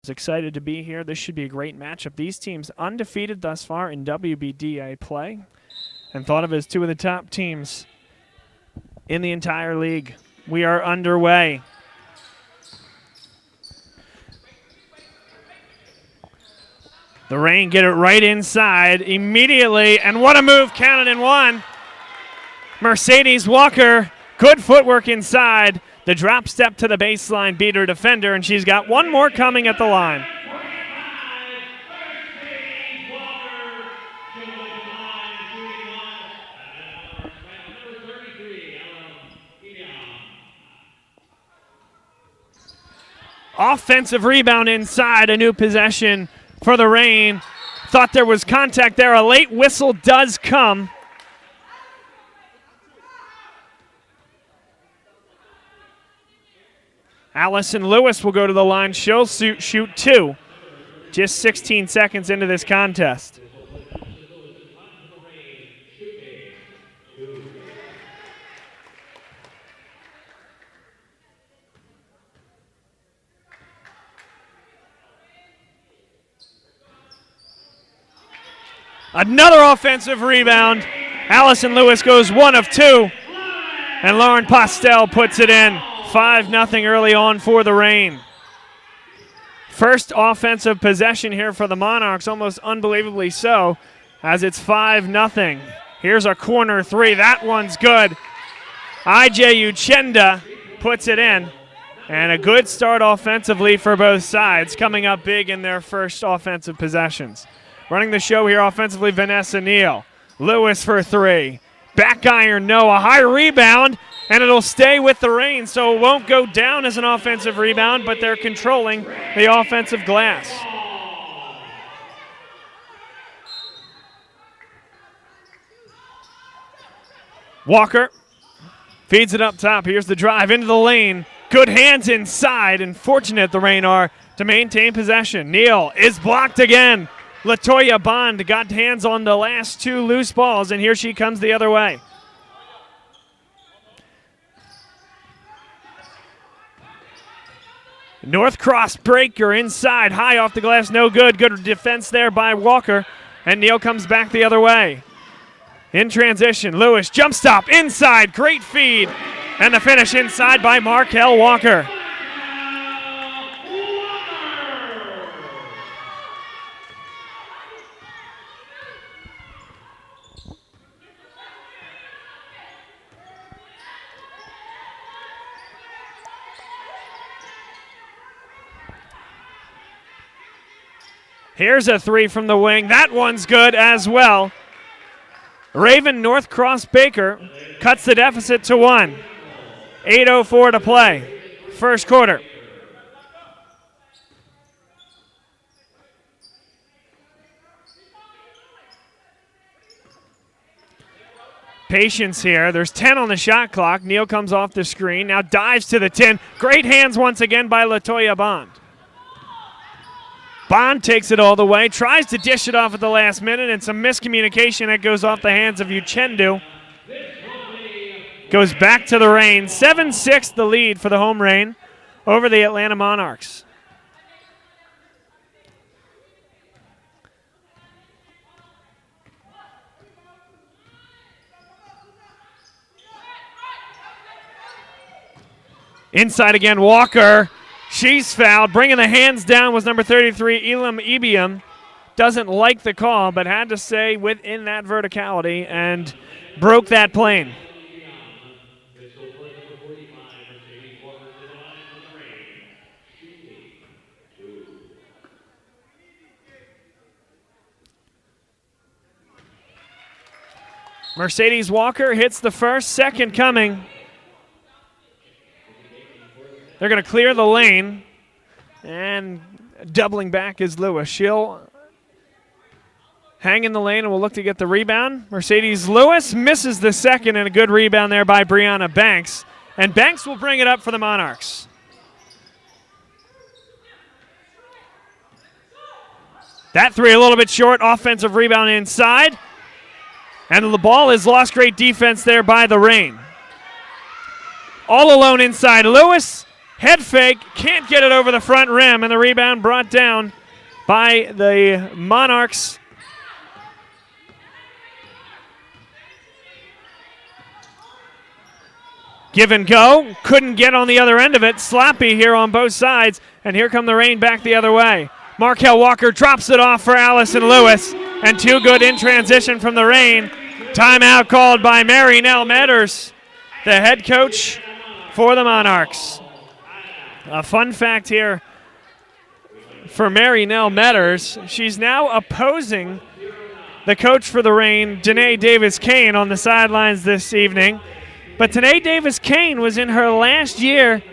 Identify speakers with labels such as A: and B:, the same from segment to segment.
A: Was excited to be here. This should be a great matchup. These teams undefeated thus far in WBDA play and thought of as two of the top teams in the entire league. We are underway. The Reign get it right inside immediately, and what a move, counted and one. Mercedes Walker, good footwork inside. The drop step to the baseline beat her defender, and she's got one more coming at the line. Offensive rebound inside, a new possession for the Reign. Thought there was contact there. A late whistle does come. Allison Lewis will go to the line. She'll shoot two. Just 16 seconds into this contest. Another offensive rebound. Allison Lewis goes 1 of 2. And Lauren Postel puts it in. 5-0 early on for the Reign. First offensive possession here for the Monarchs, almost unbelievably so, as it's 5-0. Here's a corner three. That one's good. IJ Uchenda puts it in. And a good start offensively for both sides, coming up big in their first offensive possessions. Running the show here offensively, Vanessa Neal. Lewis for three. Back iron, no. A high rebound, and it'll stay with the Reign, so it won't go down as an offensive rebound, but they're controlling the offensive glass. Walker feeds it up top. Here's the drive into the lane. Good hands inside, and fortunate the Reign are to maintain possession. Neal is blocked again. Latoya Bond got hands on the last two loose balls, and here she comes the other way. North Cross breaker inside, high off the glass, no good. Good defense there by Walker, and Neal comes back the other way. In transition, Lewis jump stop inside, great feed, and the finish inside by Markel Walker. Here's a three from the wing. That one's good as well. Raven North Cross Baker cuts the deficit to 1. 8:04 to play. First quarter. Patience here. There's 10 on the shot clock. Neal comes off the screen. Now dives to the 10. Great hands once again by Latoya Bond. Bond takes it all the way, tries to dish it off at the last minute, and some miscommunication that goes off the hands of Uchendu. Goes back to the Reign. 7-6 the lead for the home Reign over the Atlanta Monarchs. Inside again, Walker. She's fouled. Bringing the hands down was number 33, Elam Ebium. Doesn't like the call, but had to stay within that verticality and broke that plane. Mercedes Walker hits the first, second coming. They're going to clear the lane, and doubling back is Lewis. She'll hang in the lane and will look to get the rebound. Mercedes Lewis misses the second, and a good rebound there by Brianna Banks. And Banks will bring it up for the Monarchs. That three a little bit short. Offensive rebound inside. And the ball is lost. Great defense there by the Reign. All alone inside. Lewis Head fake, can't get it over the front rim, and the rebound brought down by the Monarchs. Give and go, couldn't get on the other end of it. Sloppy here on both sides, and here come the Reign back the other way. Markel Walker drops it off for Allison Lewis, and too good in transition from the Reign. Timeout called by Mary Nell Metters, the head coach for the Monarchs. A fun fact here for Mary Nell Metters, she's now opposing the coach for the Reign, Danae Davis-Kane, on the sidelines this evening. But Danae Davis-Kane was in her last year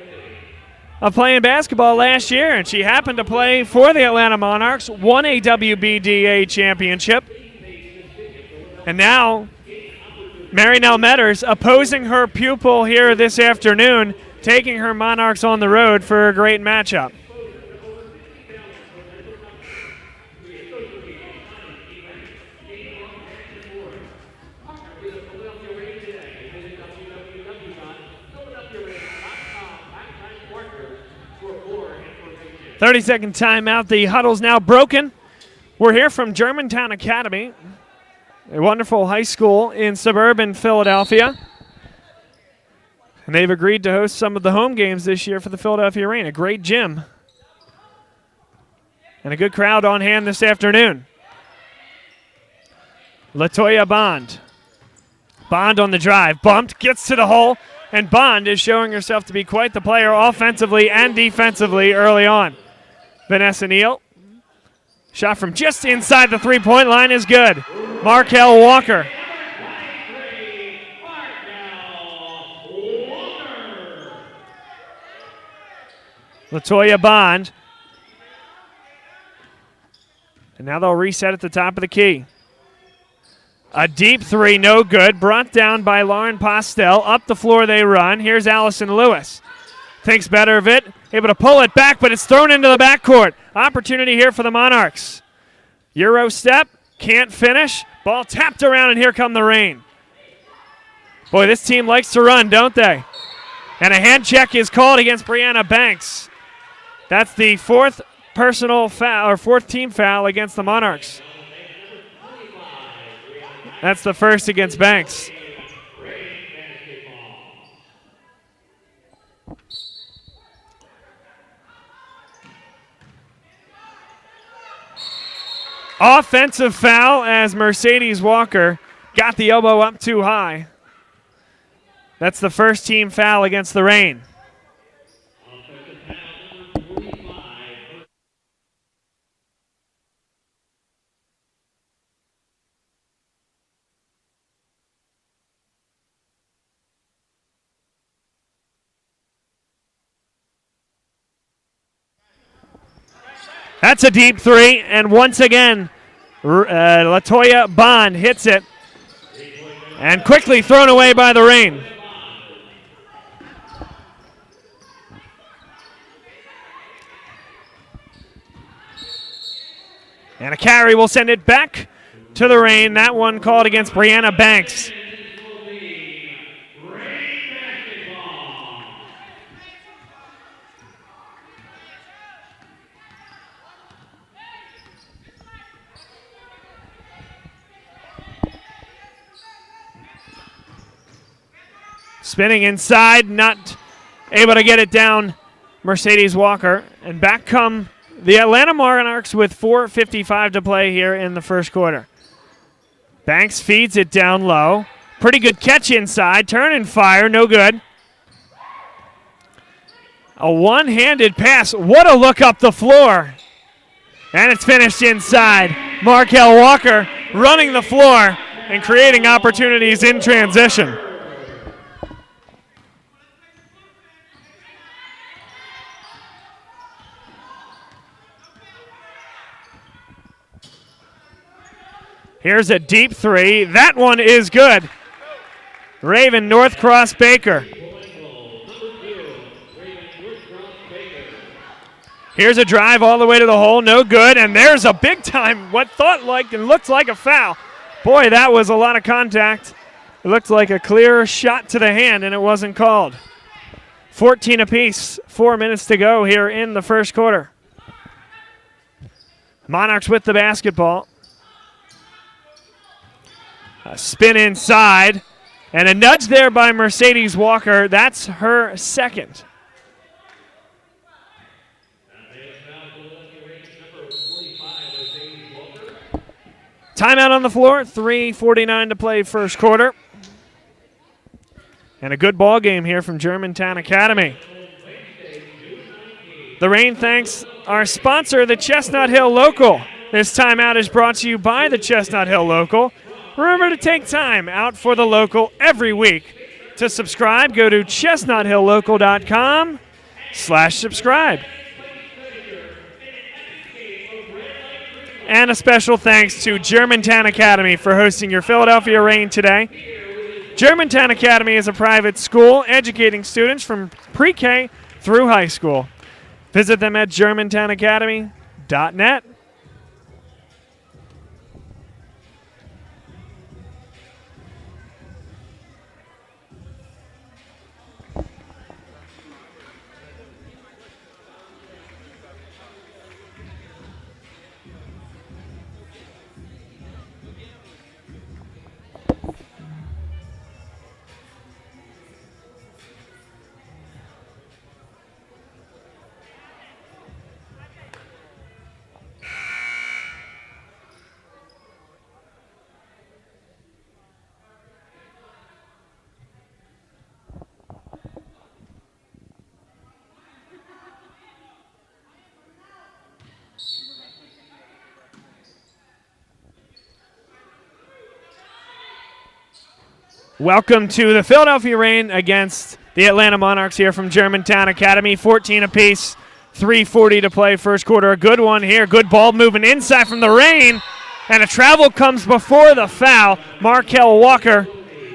A: of playing basketball last year, and she happened to play for the Atlanta Monarchs, won a WBDA championship. And now, Mary Nell Metters opposing her pupil here this afternoon, taking her Monarchs on the road for a great matchup. "30-second timeout. The huddle's now broken. We're here from Germantown Academy, a wonderful high school in suburban Philadelphia. And they've agreed to host some of the home games this year for the Philadelphia Reign. A great gym. And a good crowd on hand this afternoon. Latoya Bond. Bond on the drive. Bumped, gets to the hole, and Bond is showing herself to be quite the player offensively and defensively early on. Vanessa Neal. Shot from just inside the three-point line is good. Markel Walker. Latoya Bond. And now they'll reset at the top of the key. A deep three, no good. Brought down by Lauren Postel. Up the floor they run. Here's Allison Lewis. Thinks better of it. Able to pull it back, but it's thrown into the backcourt. Opportunity here for the Monarchs. Euro step. Can't finish. Ball tapped around, and here come the Reign. Boy, this team likes to run, don't they? And a hand check is called against Brianna Banks. That's the fourth personal foul, or fourth team foul against the Monarchs. That's the first against Banks. Offensive foul as Mercedes Walker got the elbow up too high. That's the first team foul against the Reign. That's a deep three, and once again, Latoya Bond hits it, and quickly thrown away by the Reign. And a carry will send it back to the Reign. That one called against Brianna Banks. Spinning inside, not able to get it down, Mercedes Walker. And back come the Atlanta Monarchs with 4:55 to play here in the first quarter. Banks feeds it down low. Pretty good catch inside. Turn and fire, no good. A one-handed pass. What a look up the floor. And it's finished inside. Markel Walker running the floor and creating opportunities in transition. Here's a deep three. That one is good. Raven Northcross Baker. Here's a drive all the way to the hole. No good. And there's a big time, what thought like and looked like a foul. Boy, that was a lot of contact. It looked like a clear shot to the hand, and it wasn't called. 14 apiece, 4 minutes to go here in the first quarter. Monarchs with the basketball. A spin inside, and a nudge there by Mercedes Walker. That's her second. Timeout on the floor, 3:49 to play first quarter. And a good ball game here from Germantown Academy. The Reign thanks our sponsor, the Chestnut Hill Local. This timeout is brought to you by the Chestnut Hill Local. Remember to take time out for the Local every week. To subscribe, go to chestnuthilllocal.com/subscribe. And a special thanks to Germantown Academy for hosting your Philadelphia Reign today. Germantown Academy is a private school educating students from pre-K through high school. Visit them at germantownacademy.net. Welcome to the Philadelphia Reign against the Atlanta Monarchs here from Germantown Academy. 14 apiece, 3:40 to play first quarter. A good one here. Good ball moving inside from the Reign. And a travel comes before the foul. Markel Walker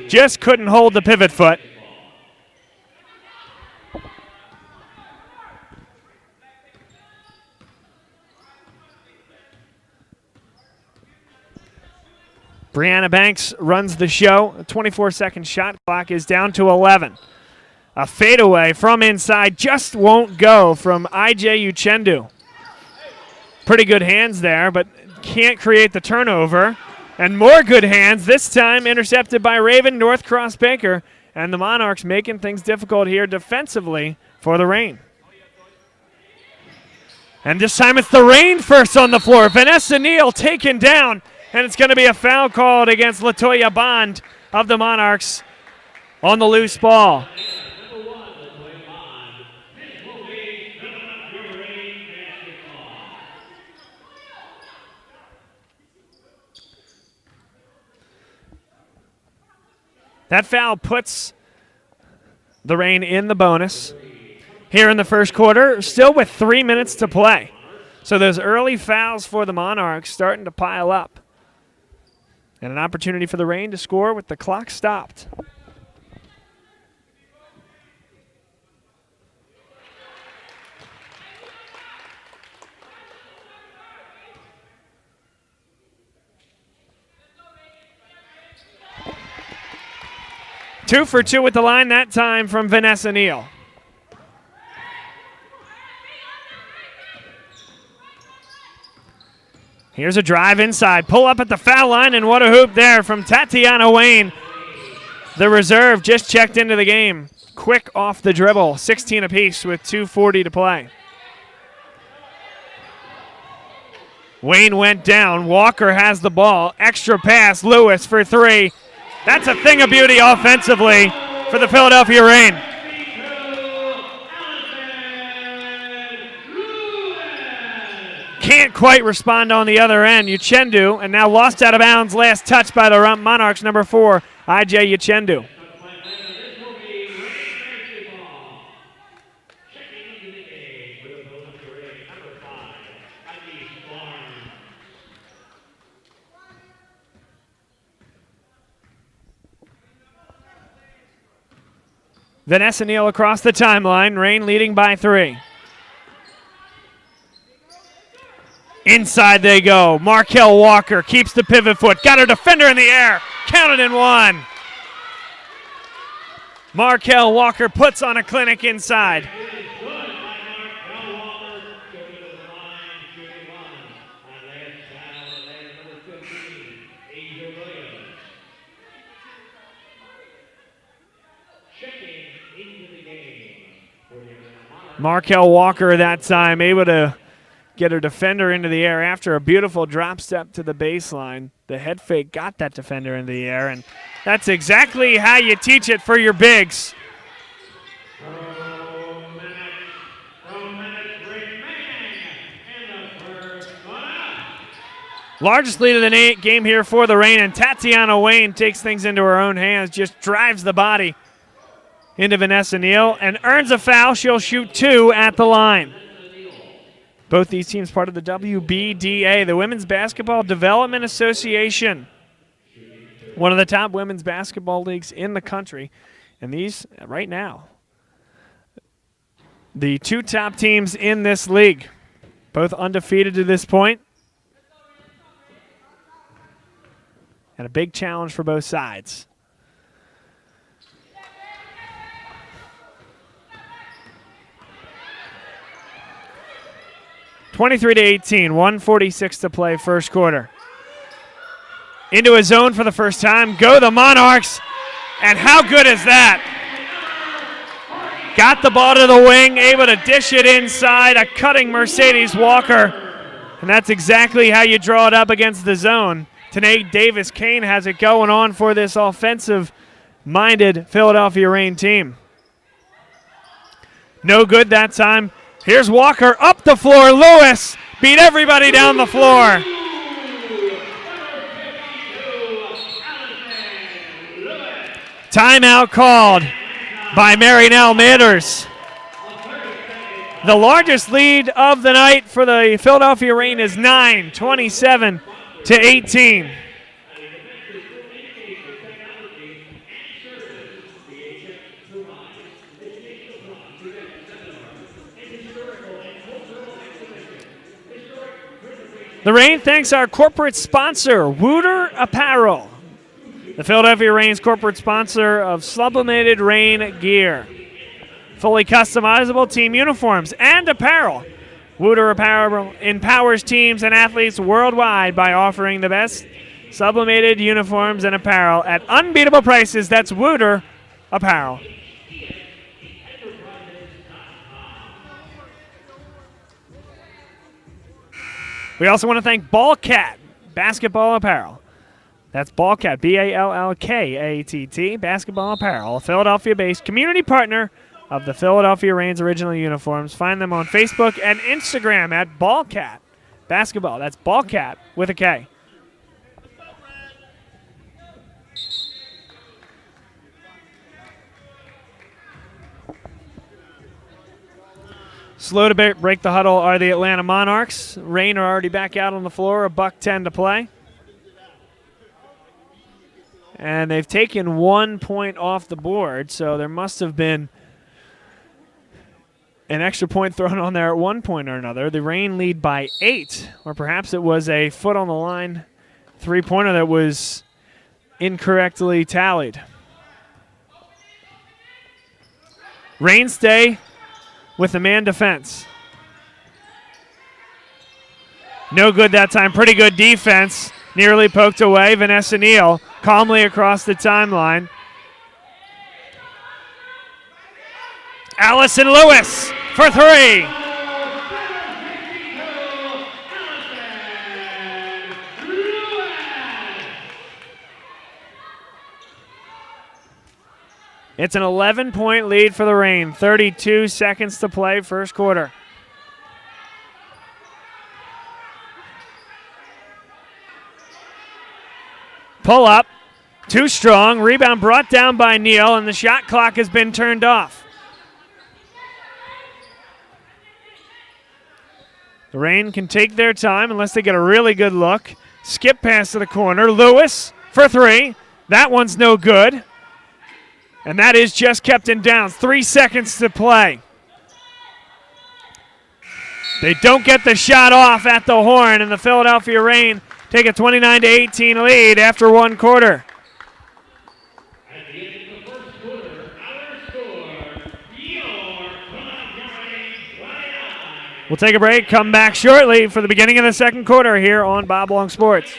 A: just couldn't hold the pivot foot. Brianna Banks runs the show. A 24-second shot clock is down to 11. A fadeaway from inside just won't go from I.J. Uchendu. Pretty good hands there, but can't create the turnover. And more good hands, this time intercepted by Raven Northcross Baker. And the Monarchs making things difficult here defensively for the Reign. And this time it's the Reign first on the floor. Vanessa Neal taken down. And it's going to be a foul called against Latoya Bond of the Monarchs on the loose ball. That foul puts the Reign in the bonus here in the first quarter, still with 3 minutes to play. So those early fouls for the Monarchs starting to pile up. And an opportunity for the Reign to score with the clock stopped. Two for two at the line that time from Vanessa Neal. Here's a drive inside. Pull up at the foul line, and what a hoop there from Tatiana Wayne. The reserve just checked into the game. Quick off the dribble. 16 apiece with 2:40 to play. Wayne went down. Walker has the ball. Extra pass. Lewis for three. That's a thing of beauty offensively for the Philadelphia Reign. Can't quite respond on the other end. Uchendu, and now lost out of bounds. Last touch by the Monarchs, number 4, I.J. Uchendu. Vanessa Neal across the timeline. Reign leading by 3. Inside they go. Markel Walker keeps the pivot foot. Got her defender in the air. Counted and one. Markel Walker puts on a clinic inside. Markel Walker that time able to get a defender into the air after a beautiful drop step to the baseline. The head fake got that defender into the air, and that's exactly how you teach it for your bigs. Largest lead of the game here for the Reign, and Tatiana Wayne takes things into her own hands, just drives the body into Vanessa Neal and earns a foul. She'll shoot 2 at the line. Both these teams part of the WBDA, the Women's Basketball Development Association, one of the top women's basketball leagues in the country. And these, right now, the 2 top teams in this league, both undefeated to this point. And a big challenge for both sides. (23-18), 1:46 to play, first quarter. Into a zone for the first time. Go the Monarchs. And how good is that? Got the ball to the wing, able to dish it inside. A cutting Mercedes Walker. And that's exactly how you draw it up against the zone. Tanae Davis-Kane has it going on for this offensive-minded Philadelphia Reign team. No good that time. Here's Walker up the floor. Lewis beat everybody down the floor. Timeout called by Marinelle Matters. The largest lead of the night for the Philadelphia Reign is 9, 27-18. The Reign thanks our corporate sponsor, Wooter Apparel, the Philadelphia Reign's corporate sponsor of sublimated Reign gear. Fully customizable team uniforms and apparel. Wooter Apparel empowers teams and athletes worldwide by offering the best sublimated uniforms and apparel at unbeatable prices. That's Wooter Apparel. We also want to thank Ballcat Basketball Apparel. That's Ballcat, B-A-L-L-K-A-T-T, Basketball Apparel, a Philadelphia-based community partner of the Philadelphia Reign's original uniforms. Find them on Facebook and Instagram at Ballcat Basketball. That's Ballcat with a K. Slow to break the huddle are the Atlanta Monarchs. Reign are already back out on the floor, $1:10 to play. And they've taken 1 point off the board, so there must have been an extra point thrown on there at one point or another. The Reign lead by 8, or perhaps it was a foot on the line three-pointer that was incorrectly tallied. Reign stay with the man defense. No good that time. Pretty good defense. Nearly poked away. Vanessa Neal calmly across the timeline. Allison Lewis for 3. It's an 11-point lead for the Reign. 32 seconds to play, first quarter. Pull up, too strong. Rebound brought down by Neal, and the shot clock has been turned off. The Reign can take their time unless they get a really good look. Skip pass to the corner. Lewis for 3. That one's no good. And that is just kept in downs. 3 seconds to play. They don't get the shot off at the horn, and the Philadelphia Reign take a 29-18 lead after one quarter. We'll take a break, come back shortly for the beginning of the second quarter here on Bob Long Sports.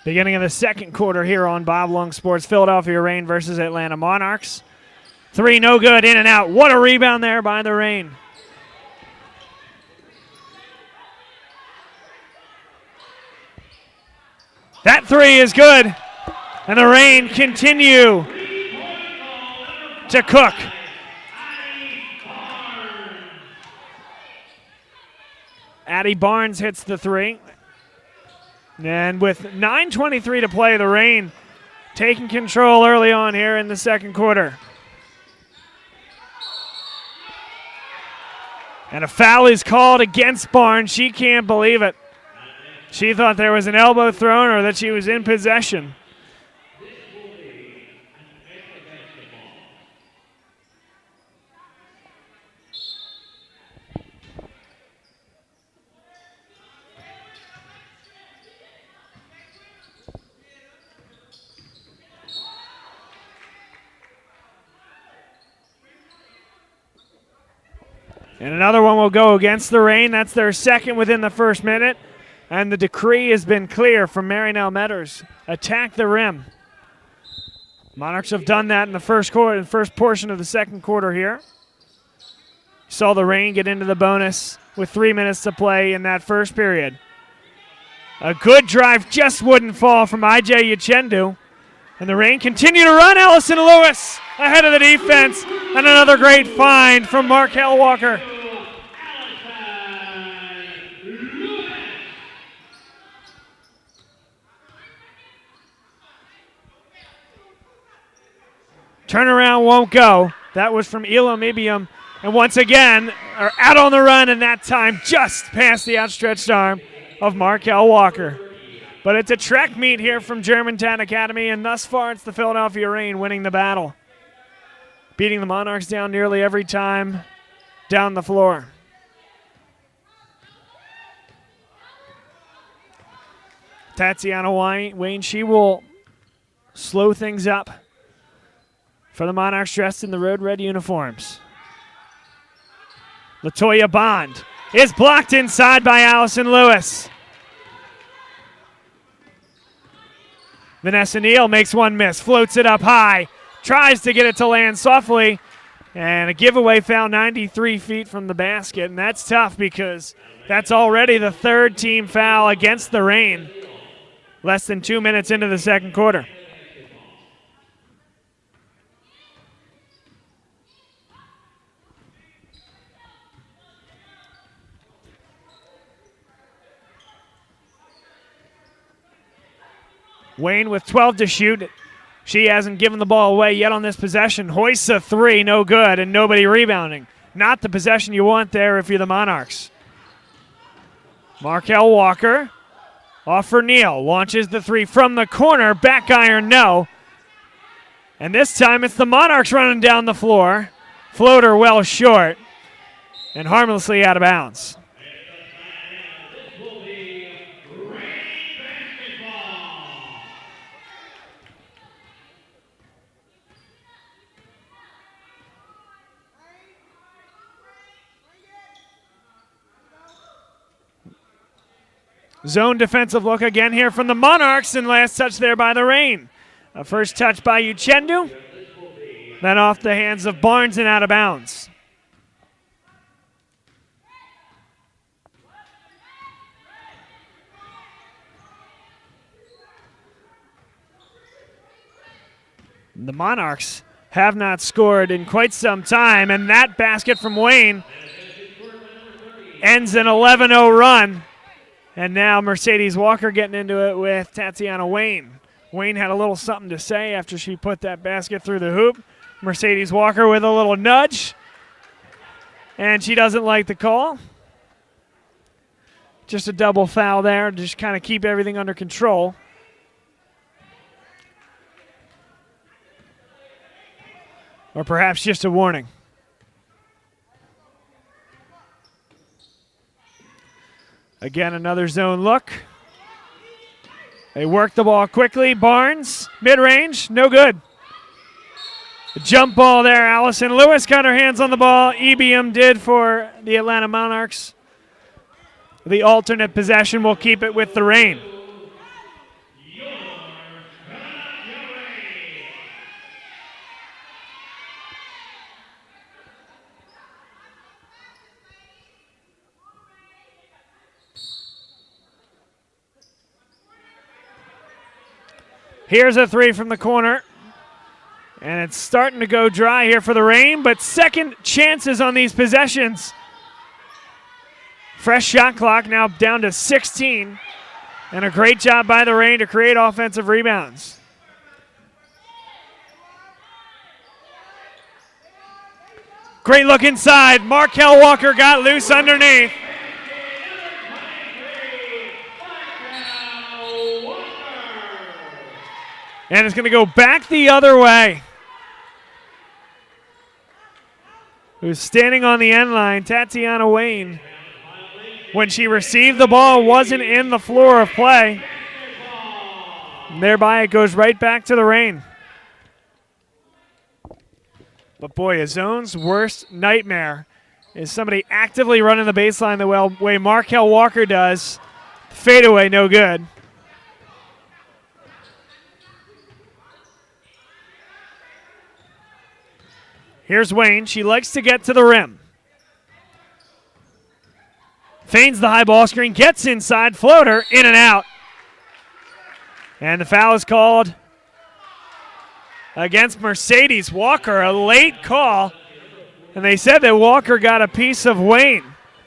A: Beginning of the second quarter here on Bob Long Sports. Philadelphia Reign versus Atlanta Monarchs. 3 no good, in and out. What a rebound there by the Reign. That 3 is good. And the Reign continue to cook. Addie Barnes hits the 3. And with 9:23 to play, the Reign taking control early on here in the second quarter. And a foul is called against Barnes. She can't believe it. She thought there was an elbow thrown or that she was in possession. And another one will go against the Reign. That's their second within the first minute. And the decree has been clear from Marinelle Metters. Attack the rim. Monarchs have done that in the first quarter, first portion of the second quarter here. Saw the Reign get into the bonus with 3 minutes to play in that first period. A good drive just wouldn't fall from I.J. Uchendu. And the Reign continue to run. Allison Lewis ahead of the defense. And another great find from Markel Walker. Turnaround won't go. That was from Elam Ibiam. And once again, are out on the run, and that time just past the outstretched arm of Markel Walker. But it's a trek meet here from Germantown Academy, and thus far it's the Philadelphia Reign winning the battle, beating the Monarchs down nearly every time down the floor. Tatiana Wayne, she will slow things up for the Monarchs dressed in the road red uniforms. Latoya Bond is blocked inside by Allison Lewis. Vanessa Neal makes one miss, floats it up high, tries to get it to land softly, And a giveaway foul 93 feet from the basket, and that's tough because that's already the third team foul against the Reign, less than 2 minutes into the second quarter. Wayne with 12 to shoot. She hasn't given the ball away yet on this possession. Hoists a three, no good, and nobody rebounding. Not the possession you want there if you're the Monarchs. Markel Walker off for Neal. Launches the three from the corner. Back iron, no. And this time it's the Monarchs running down the floor. Floater well short and harmlessly out of bounds. Zone defensive look again here from the Monarchs, and last touch there by the Reign. A first touch by Uchendu, then off the hands of Barnes and out of bounds. The Monarchs have not scored in quite some time, and that basket from Wayne ends an 11-0 run. And now Mercedes Walker getting into it with Tatiana Wayne. Wayne had a little something to say after she put that basket through the hoop. Mercedes Walker with a little nudge. And she doesn't like the call. Just a double foul there to just kind of keep everything under control. Or perhaps just a warning. Again, another zone look. They work the ball quickly. Barnes, mid-range, no good. A jump ball there. Allison Lewis got her hands on the ball. EBM did for the Atlanta Monarchs. The alternate possession will keep it with the Reign. Here's a three from the corner. And it's starting to go dry here for the Reign, but second chances on these possessions. Fresh shot clock now down to 16. And a great job by the Reign to create offensive rebounds. Great look inside. Markel Walker got loose underneath. And it's going to go back the other way. Who's standing on the end line, Tatiana Wayne. When she received the ball, wasn't in the floor of play. And thereby, it goes right back to the Reign. But boy, a zone's worst nightmare is somebody actively running the baseline the way Markel Walker does. Fadeaway, no good. Here's Wayne. She likes to get to the rim. Feigns the high ball screen, gets inside, floater, in and out. And the foul is called against Mercedes Walker, a late call. And they said that Walker got a piece of Wayne.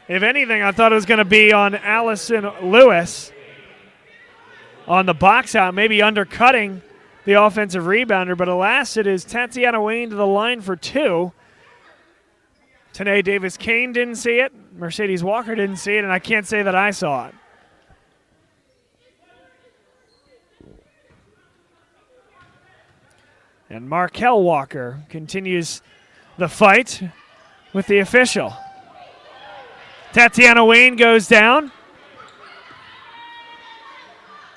A: If anything, I thought it was going to be on Allison Lewis on the box out, maybe undercutting the offensive rebounder, but alas, it is Tatiana Wayne to the line for two. Tanae Davis-Kane didn't see it. Mercedes Walker didn't see it, and I can't say that I saw it. And Markel Walker continues the fight with the official. Tatiana Wayne goes down.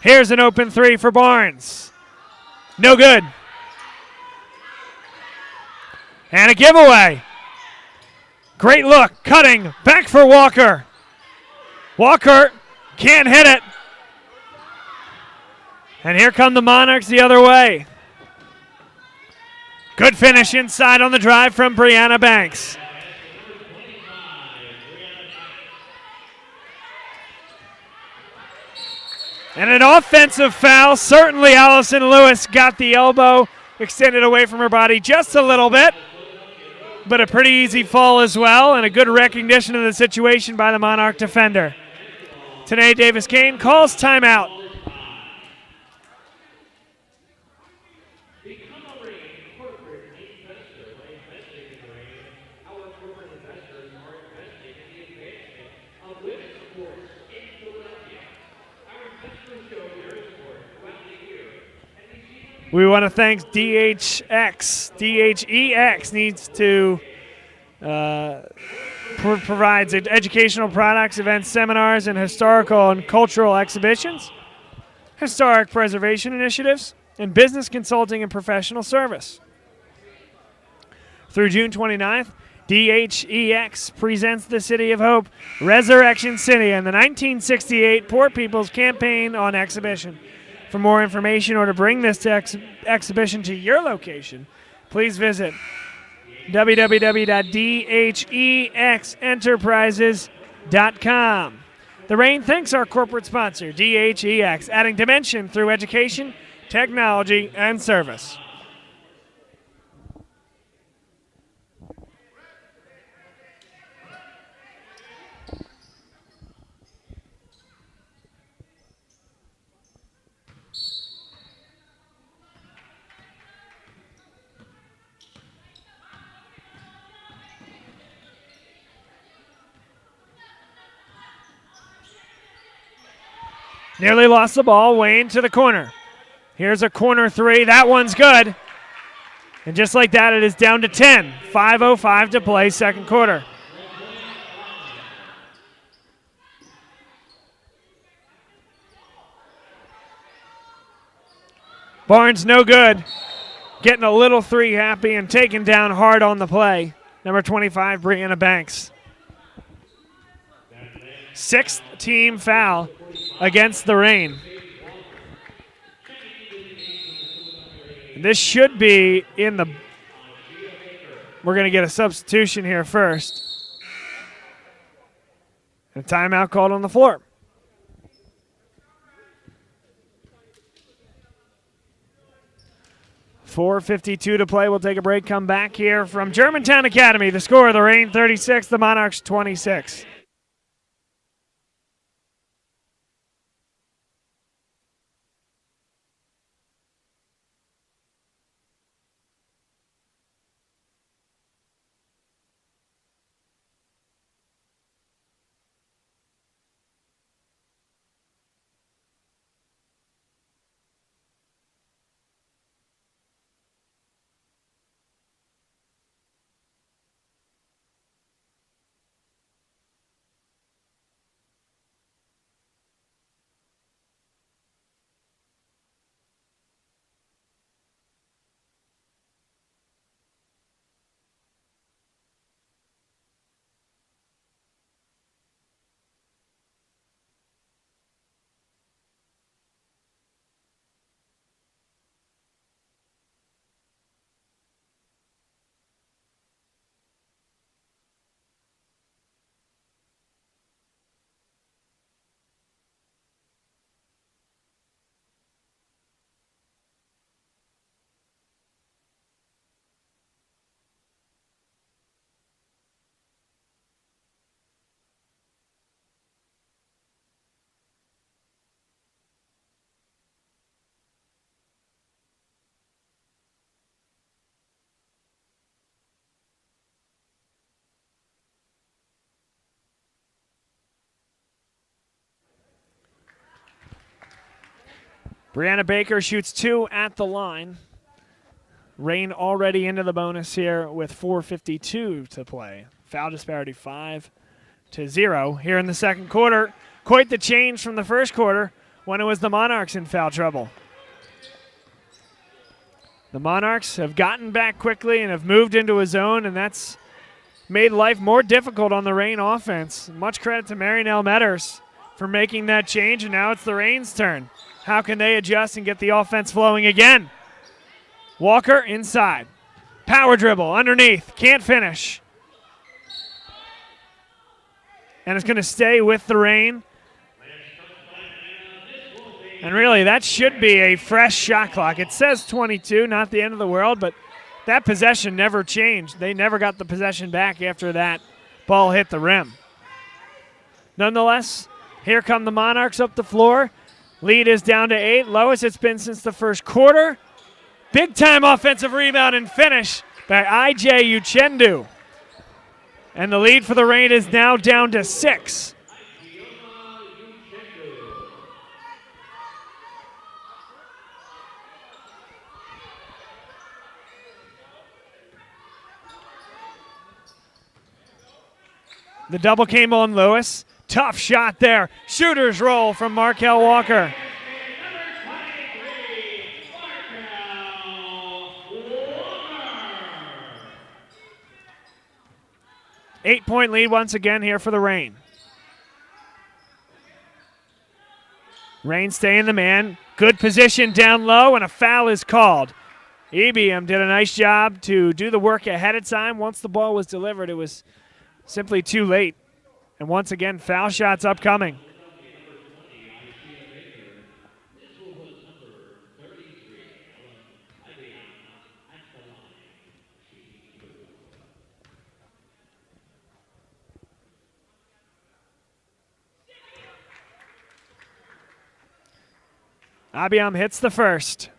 A: Here's an open three for Barnes. No good. And a giveaway. Great look. Cutting. Back for Walker. Walker can't hit it. And here come the Monarchs the other way. Good finish inside on the drive from Brianna Banks. And an offensive foul. Certainly Allison Lewis got the elbow extended away from her body just a little bit. But a pretty easy fall as well, and a good recognition of the situation by the Monarch defender. Today, Davis Kane calls timeout. We want to thank DHX. DHEX needs to provides educational products, events, seminars, and historical and cultural exhibitions, historic preservation initiatives, and business consulting and professional service. Through June 29th, DHEX presents the City of Hope, Resurrection City, and the 1968 Poor People's Campaign on exhibition. For more information or to bring this exhibition to your location, please visit www.dhexenterprises.com. The Rain thanks our corporate sponsor, DHEX, adding dimension through education, technology, and service. Nearly lost the ball. Wayne to the corner. Here's a corner three. That one's good. And just like that, it is down to 10. 5:05 to play, second quarter. Barnes no good. Getting a little three happy and taken down hard on the play. Number 25, Brianna Banks. Sixth team foul against the Rain. This should be in the... We're going to get a substitution here first. A timeout called on the floor. .452 to play. We'll take a break. Come back here from Germantown Academy. The score, the Rain 36, the Monarchs 26. Brianna Baker shoots two at the line. Rain already into the bonus here with 4:52 to play. Foul disparity 5-0 here in the second quarter. Quite the change from the first quarter when it was the Monarchs in foul trouble. The Monarchs have gotten back quickly and have moved into a zone, and that's made life more difficult on the Rain offense. Much credit to Marinelle Metters for making that change, and now it's the Rain's turn. How can they adjust and get the offense flowing again? Walker inside. Power dribble underneath. Can't finish. And it's going to stay with the Reign. And really, that should be a fresh shot clock. It says 22, not the end of the world, but that possession never changed. They never got the possession back after that ball hit the rim. Nonetheless, here come the Monarchs up the floor. Lead is down to 8. Lowest it's been since the first quarter. Big-time offensive rebound and finish by I.J. Uchendu. And the lead for the Reign is now down to 6. The double came on Lewis. Tough shot there. Shooter's roll from Markel Walker. Eight-point lead once again here for the Reign. Reign staying the man. Good position down low, and a foul is called. EBM did a nice job to do the work ahead of time. Once the ball was delivered, it was simply too late. And once again, foul shots upcoming. Abiam hits the first.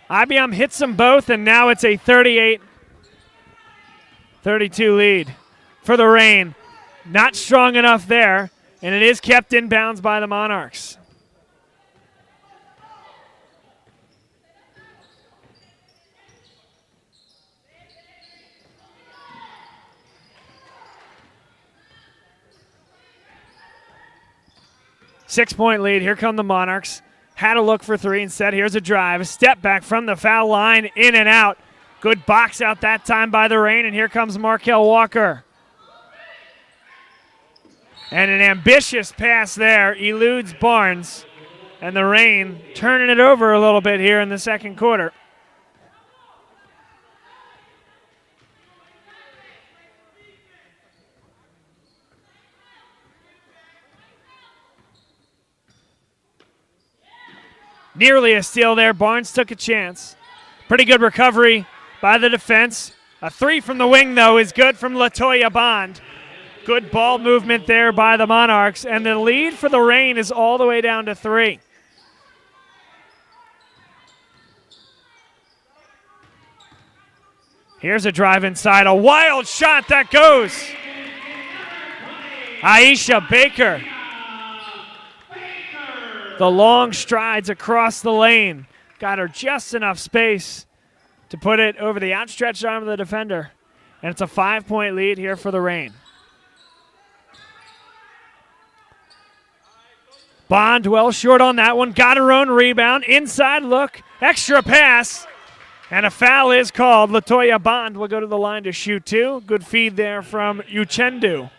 A: Abiam hits them both, and now it's a 38-32 lead for the Reign. Not strong enough there, and it is kept in bounds by the Monarchs. Six-point lead. Here come the Monarchs. Had a look for three. Instead, here's a drive. A step back from the foul line. In and out. Good box out that time by the Reign. And here comes Markel Walker. And an ambitious pass there. Eludes Barnes. And the Reign turning it over a little bit here in the second quarter. Nearly a steal there. Barnes took a chance. Pretty good recovery by the defense. A three from the wing, though, is good from Latoya Bond. Good ball movement there by the Monarchs. And the lead for the Reign is all the way down to 3. Here's a drive inside. A wild shot that goes. Aisha Baker. The long strides across the lane. Got her just enough space to put it over the outstretched arm of the defender. And it's a 5-point lead here for the Reign. Bond well short on that one. Got her own rebound. Inside look. Extra pass. And a foul is called. Latoya Bond will go to the line to shoot 2. Good feed there from Uchendu.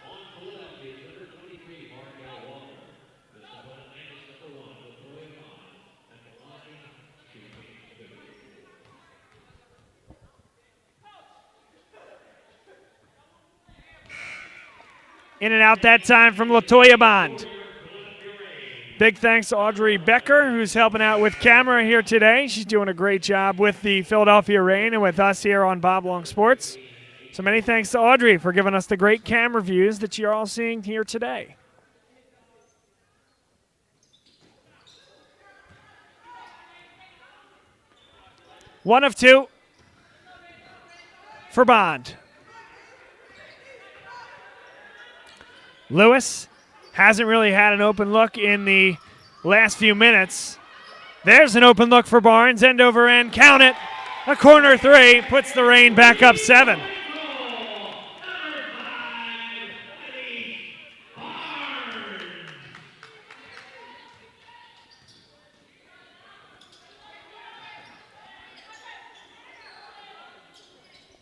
A: In and out that time from Latoya Bond. Big thanks to Audrey Becker, who's helping out with camera here today. She's doing a great job with the Philadelphia Reign and with us here on Bob Long Sports. So many thanks to Audrey for giving us the great camera views that you're all seeing here today. One of two for Bond. Lewis hasn't really had an open look in the last few minutes. There's an open look for Barnes. End over end. Count it. A corner three puts the Reign back up 7.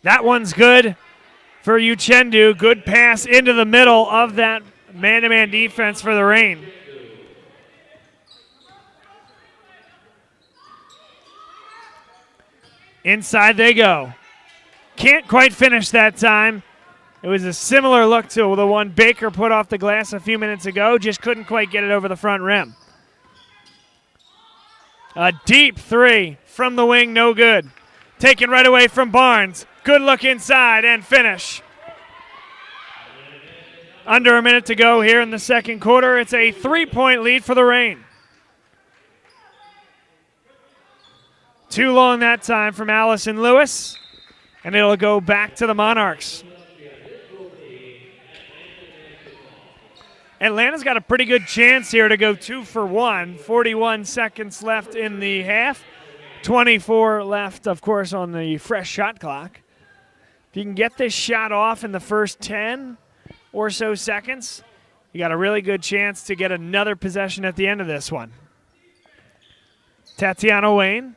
A: That one's good for Uchendu. Good pass into the middle of that man-to-man defense for the Reign. Inside they go. Can't quite finish that time. It was a similar look to the one Baker put off the glass a few minutes ago. Just couldn't quite get it over the front rim. A deep three from the wing, no good. Taken right away from Barnes. Good look inside and finish. Under a minute to go here in the second quarter. It's a 3-point lead for the Reign. Too long that time from Allison Lewis, and it'll go back to the Monarchs. Atlanta's got a pretty good chance here to go 2 for 1. 41 seconds left in the half. 24 left, of course, on the fresh shot clock. If you can get this shot off in the first 10 or so seconds, you got a really good chance to get another possession at the end of this one. Tatiana Wayne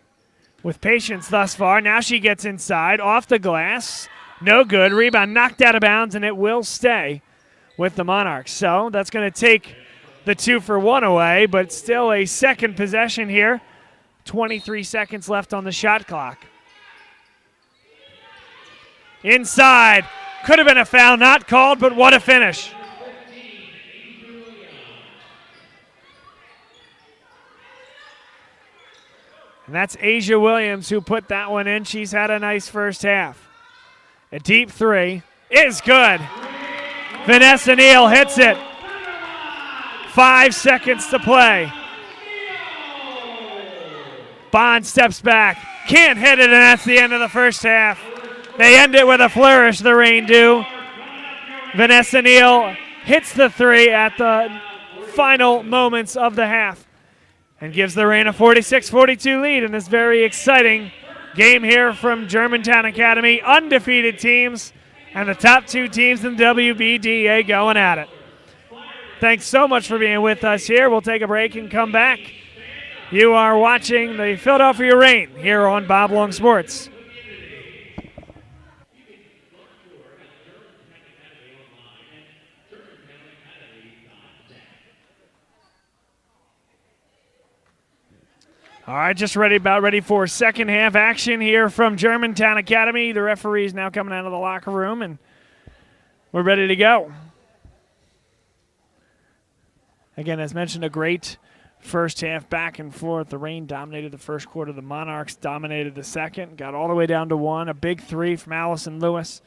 A: with patience thus far. Now she gets inside, off the glass. No good. Rebound knocked out of bounds, and it will stay with the Monarchs. So that's going to take the 2 for 1 away, but still a second possession here. 23 seconds left on the shot clock. Inside. Could have been a foul, not called, but what a finish. And that's Asia Williams who put that one in. She's had a nice first half. A deep three is good. Vanessa Neal hits it. 5 seconds to play. Bond steps back. Can't hit it, and that's the end of the first half. They end it with a flourish, the Reign do. Vanessa Neal hits the three at the final moments of the half and gives the Reign a 46-42 lead in this very exciting game here from Germantown Academy. Undefeated teams and the top 2 teams in WBDA going at it. Thanks so much for being with us here. We'll take a break and come back. You are watching the Philadelphia Reign here on Bob Long Sports. All right, just about ready for second half action here from Germantown Academy. The referee is now coming out of the locker room, and we're ready to go. Again, as mentioned, a great first half back and forth. The Reign dominated the first quarter. The Monarchs dominated the second. Got all the way down to 1. A big three from Allison Lewis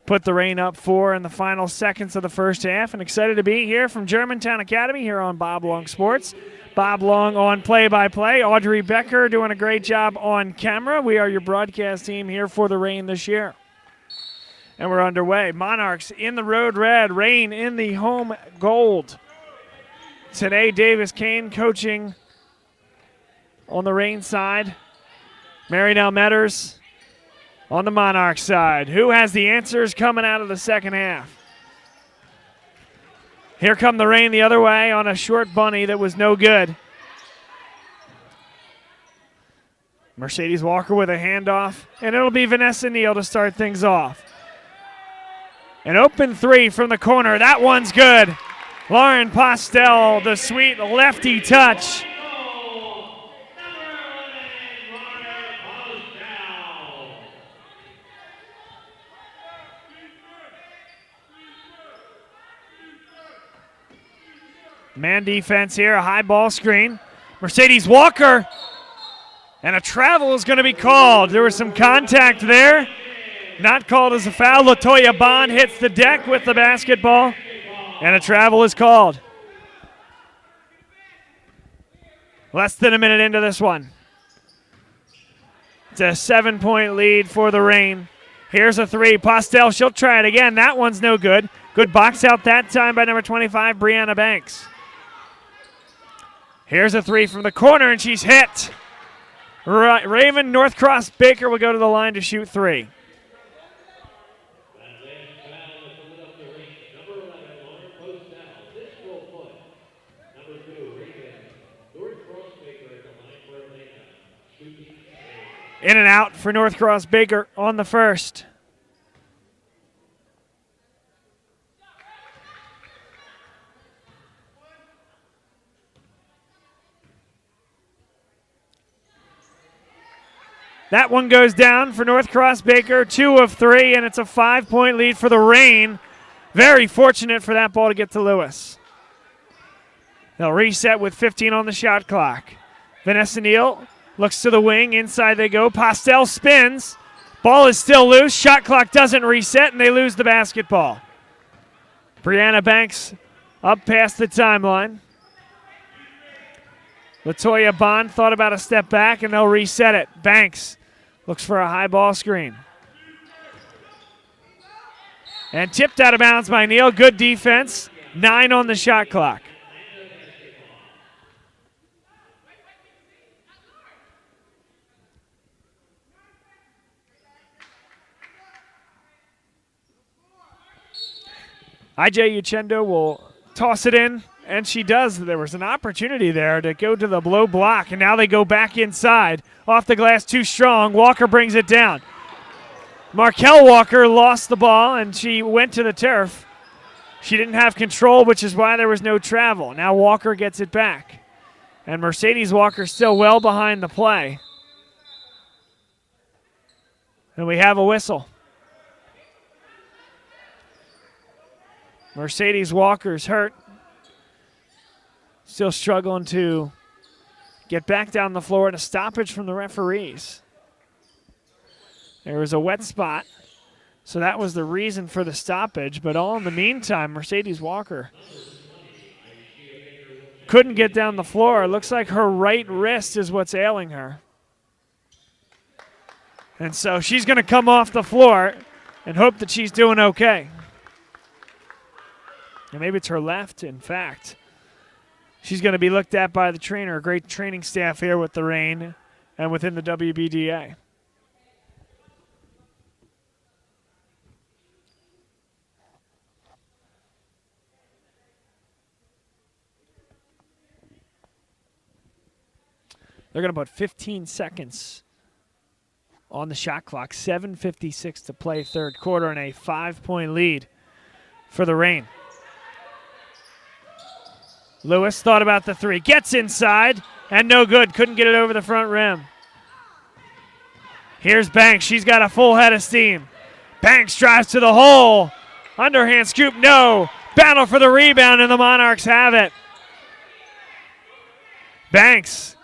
A: put the Reign up 4 in the final seconds of the first half. And excited to be here from Germantown Academy here on Bob Long Sports. Bob Long on play-by-play. Audrey Becker doing a great job on camera. We are your broadcast team here for the Reign this year. And we're underway. Monarchs in the road red. Reign in the home gold. Today, Davis Kane coaching on the Reign side. Marydell Metters on the Monarch side. Who has the answers coming out of the second half? Here come the Reign the other way on a short bunny that was no good. Mercedes Walker with a handoff, and it'll be Vanessa Neal to start things off. An open three from the corner. That one's good. Lauren Postel, the sweet lefty touch. Man defense here, a high ball screen. Mercedes Walker, and a travel is going to be called. There was some contact there. Not called as a foul. Latoya Bond hits the deck with the basketball, and a travel is called. Less than a minute into this one. It's a 7-point lead for the Reign. Here's a three. Postel, she'll try it again. That one's no good. Good box out that time by number 25, Brianna Banks. Here's a three from the corner, and she's hit. Raven Northcross Baker will go to the line to shoot three. In and out for Northcross Baker on the first. That one goes down for North Cross Baker, 2 of 3, and it's a 5-point lead for the Reign. Very fortunate for that ball to get to Lewis. They'll reset with 15 on the shot clock. Vanessa Neal looks to the wing. Inside they go. Postel spins. Ball is still loose. Shot clock doesn't reset, and they lose the basketball. Brianna Banks up past the timeline. Latoya Bond thought about a step back, and they'll reset it. Banks looks for a high ball screen. And tipped out of bounds by Neal. Good defense. 9 on the shot clock. IJ Uchendo will toss it in, and she does. There was an opportunity there to go to the blow block, and now they go back inside. Off the glass, too strong. Walker brings it down. Markel Walker lost the ball, and she went to the turf. She didn't have control, which is why there was no travel. Now Walker gets it back. And Mercedes Walker still well behind the play. And we have a whistle. Mercedes Walker's hurt. Still struggling to get back down the floor, and a stoppage from the referees. There was a wet spot, so that was the reason for the stoppage. But all in the meantime, Mercedes Walker couldn't get down the floor. It looks like her right wrist is what's ailing her. And so she's going to come off the floor and hope that she's doing okay. And maybe it's her left, in fact. She's going to be looked at by the trainer. Great training staff here with the Reign and within the WBDA. They're going to put 15 seconds on the shot clock. 7:56 to play third quarter, and a 5-point lead for the Reign. Lewis thought about the three. Gets inside, and no good. Couldn't get it over the front rim. Here's Banks. She's got a full head of steam. Banks drives to the hole. Underhand scoop, no. Battle for the rebound, and the Monarchs have it. Banks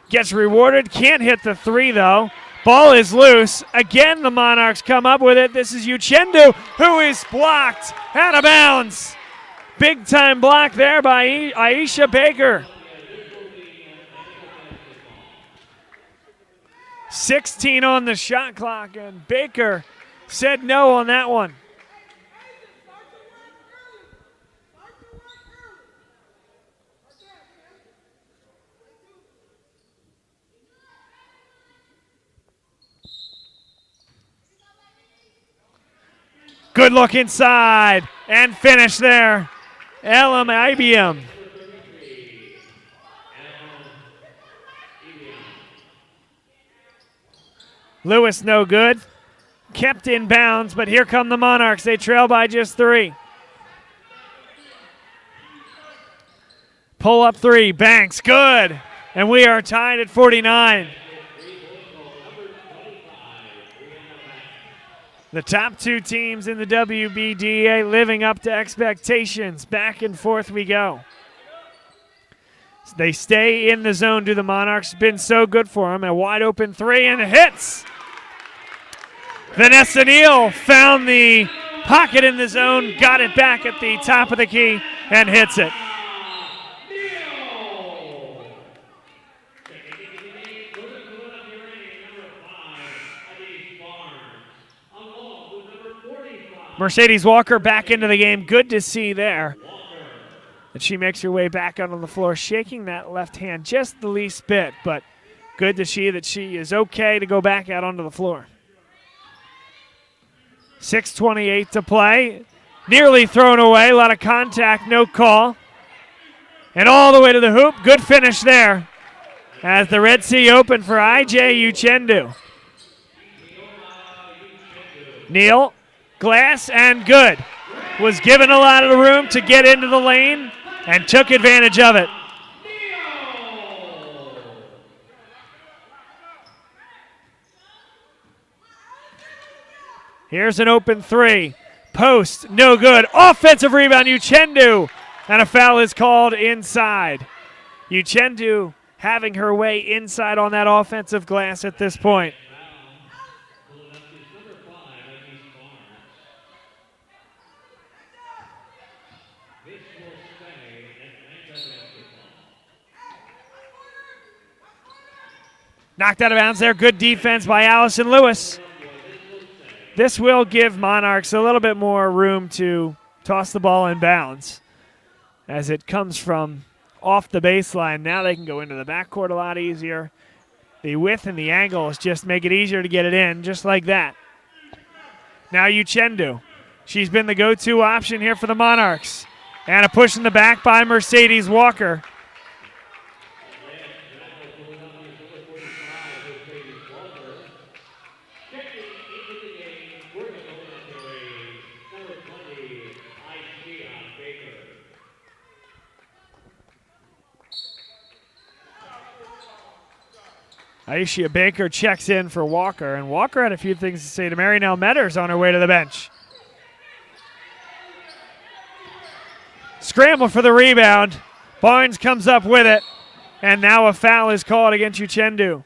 A: gets rewarded. Can't hit the three, though. Ball is loose. Again, the Monarchs come up with it. This is Uchendu, who is blocked out of bounds. Big-time block there by Aisha Baker. 16 on the shot clock, and Baker said no on that one. Good look inside and finish there. Elam Ibiam. Lewis no good. Kept in bounds, but here come the Monarchs. They trail by just 3. Pull up 3. Banks, good. And we are tied at 49. The top 2 teams in the WBDA living up to expectations. Back and forth we go. They stay in the zone to the Monarchs. Been so good for them. A wide open 3 and it hits. Vanessa Neal found the pocket in the zone, got it back at the top of the key, and hits it. Mercedes Walker back into the game. Good to see there that she makes her way back out on the floor, shaking that left hand just the least bit, but good to see that she is okay to go back out onto the floor. 6:28 to play. Nearly thrown away. A lot of contact, no call. And all the way to the hoop. Good finish there as the Red Sea open for IJ Uchendu. Neal. Glass and good. Was given a lot of room to get into the lane and took advantage of it. Here's an open three. Post, no good. Offensive rebound, Uchendu. And a foul is called inside. Uchendu having her way inside on that offensive glass at this point. Knocked out of bounds there. Good defense by Allison Lewis. This will give Monarchs a little bit more room to toss the ball in bounds as it comes from off the baseline. Now they can go into the backcourt a lot easier. The width and the angles just make it easier to get it in, just like that. Now Uchendu. She's been the go-to option here for the Monarchs. And a push in the back by Mercedes Walker. Aisha Baker checks in for Walker, and Walker had a few things to say to Marinelle Metters on her way to the bench. Scramble for the rebound. Barnes comes up with it, and now a foul is called against Uchendu.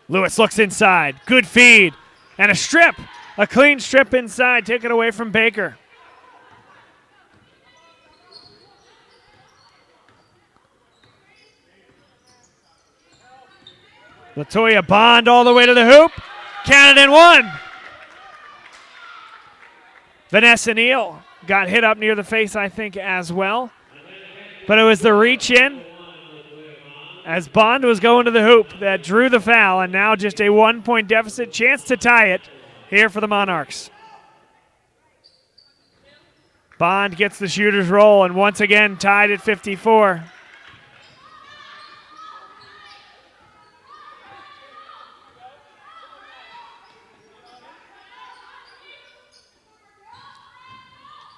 A: Lewis looks inside. Good feed. And a strip. A clean strip inside. Taken away from Baker. Latoya Bond all the way to the hoop. Counted and one. Vanessa Neal got hit up near the face, I think, as well. But it was the reach in as Bond was going to the hoop that drew the foul, and now just a 1-point deficit, chance to tie it here for the Monarchs. Bond gets the shooter's roll, and once again tied at 54.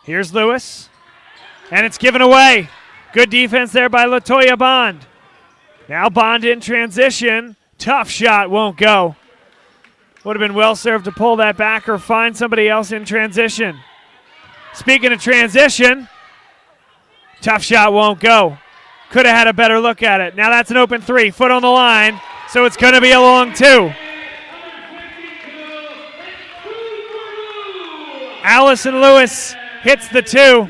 A: Here's Lewis, and it's given away. Good defense there by Latoya Bond. Now Bond in transition. Tough shot, won't go. Would have been well served to pull that back or find somebody else in transition. Speaking of transition, tough shot, won't go. Could have had a better look at it. Now that's an open three, foot on the line, so it's going to be a long two. Allison Lewis hits the two.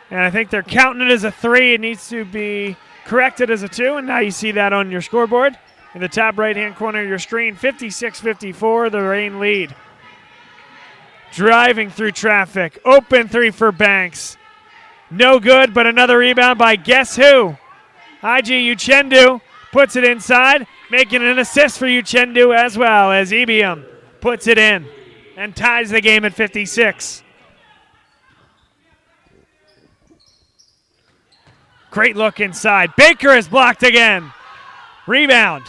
A: And I think they're counting it as a three. It needs to be corrected as a two, and now you see that on your scoreboard in the top right-hand corner of your screen. 56-54, the Reign lead. Driving through traffic. Open three for Banks. No good, but another rebound by guess who? IG Uchendu puts it inside, making an assist for Uchendu as well as Ibiam puts it in and ties the game at 56. Great look inside. Baker is blocked again. Rebound.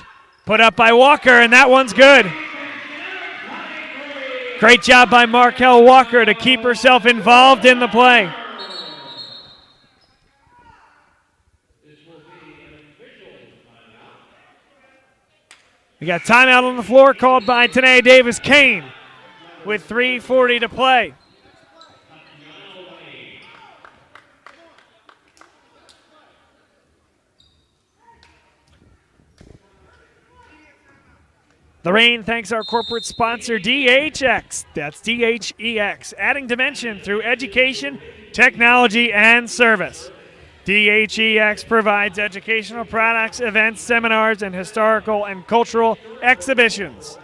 A: Put up by Walker, and that one's good. Great job by Markel Walker to keep herself involved in the play. We got timeout on the floor called by Tanae Davis-Kane with 3:40 to play. The Reign thanks our corporate sponsor, DHX. That's DHEX, adding dimension through education, technology, and service. DHEX provides educational products, events, seminars, and historical and cultural exhibitions.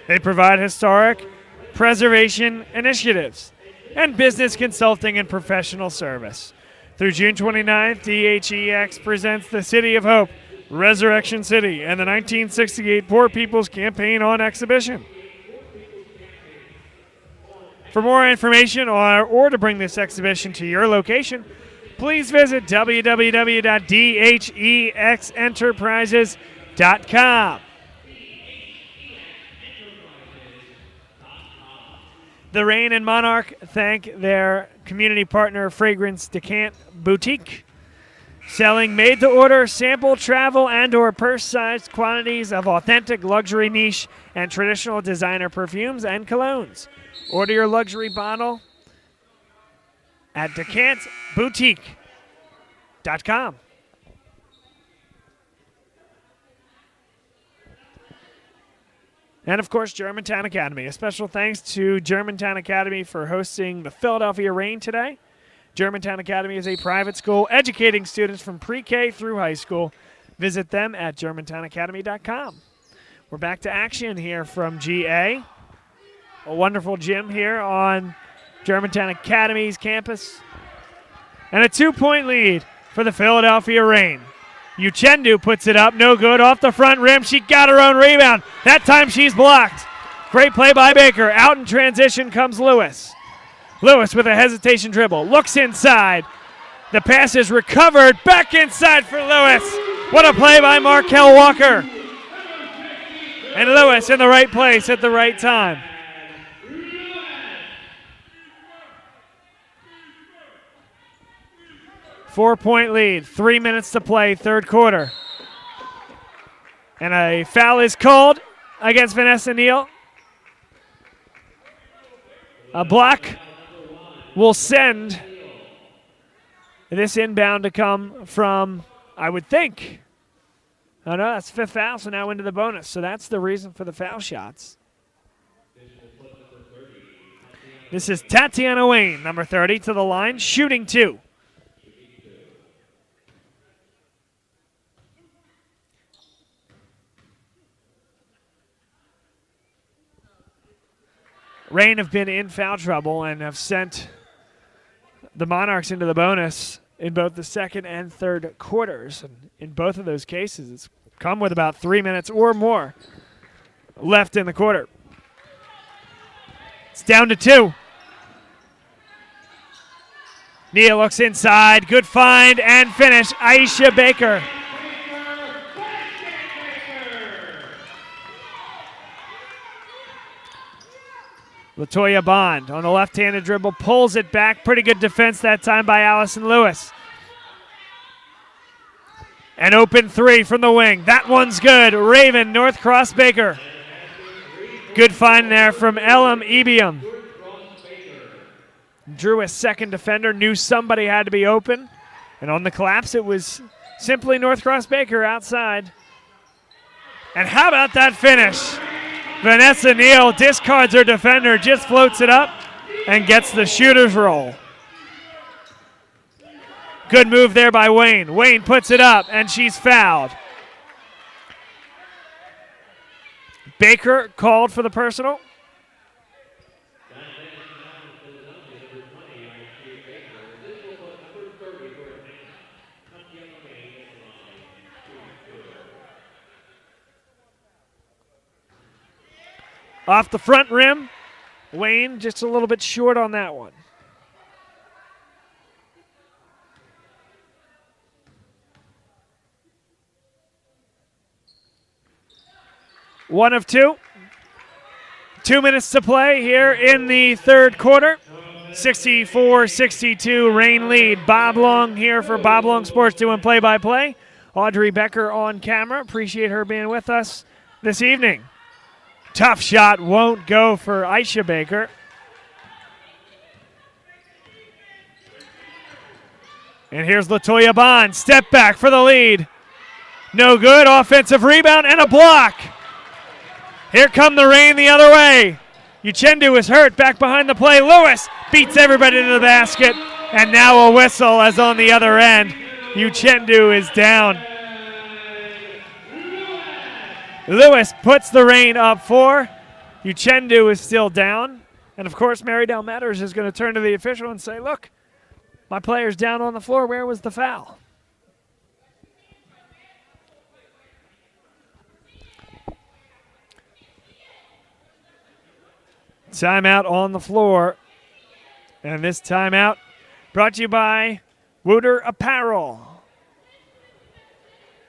A: They provide historic preservation initiatives and business consulting and professional service. Through June 29th, DHEX presents the City of Hope, Resurrection City, and the 1968 Poor People's Campaign on exhibition. For more information or to bring this exhibition to your location, please visit www.dhexenterprises.com. The Reign and Monarch thank their community partner, Fragrance Decant Boutique, selling made-to-order, sample, travel, and/or purse-sized quantities of authentic luxury niche and traditional designer perfumes and colognes. Order your luxury bottle at decantboutique.com. And, of course, Germantown Academy. A special thanks to Germantown Academy for hosting the Philadelphia Reign today. Germantown Academy is a private school educating students from pre-K through high school. Visit them at germantownacademy.com. We're back to action here from GA. A wonderful gym here on Germantown Academy's campus. And a 2-point lead for the Philadelphia Reign. Uchendu puts it up, no good, off the front rim. She got her own rebound. That time she's blocked. Great play by Baker. Out in transition comes Lewis. Lewis with a hesitation dribble, looks inside. The pass is recovered, back inside for Lewis. What a play by Markel Walker. And Lewis in the right place at the right time. Four-point lead, 3 minutes to play, third quarter. And a foul is called against Vanessa Neal. A block will send this inbound to come from, I would think. Oh, no, that's fifth foul, so now into the bonus. So that's the reason for the foul shots. This is Tatiana Wayne, number 30, to the line, shooting 2. Reign have been in foul trouble and have sent the Monarchs into the bonus in both the second and third quarters. And in both of those cases, it's come with about 3 minutes or more left in the quarter. It's down to 2. Nia looks inside. Good find and finish. Aisha Baker. Latoya Bond on the left-handed dribble, pulls it back. Pretty good defense that time by Allison Lewis. An open 3 from the wing. That one's good. Raven, North Cross Baker. Good find there from Elam Ebium. Drew a second defender, knew somebody had to be open. And on the collapse, it was simply North Cross Baker outside. And how about that finish? Vanessa Neal discards her defender, just floats it up, and gets the shooter's roll. Good move there by Wayne. Wayne puts it up, and she's fouled. Baker called for the personal. Off the front rim, Wayne just a little bit short on that one. One of 2. 2 minutes to play here in the third quarter. 64-62 Reign lead. Bob Long here for Bob Long Sports doing play-by-play. Audrey Becker on camera. Appreciate her being with us this evening. Tough shot won't go for Aisha Baker. And here's Latoya Bond. Step back for the lead. No good. Offensive rebound and a block. Here come the Reign the other way. Uchendu is hurt. Back behind the play. Lewis beats everybody to the basket. And now a whistle as on the other end. Uchendu is down. Lewis puts the Reign up 4. Uchendu is still down. And, of course, Marydale Matters is going to turn to the official and say, look, my player's down on the floor. Where was the foul? Timeout on the floor. And this timeout brought to you by Wooter Apparel,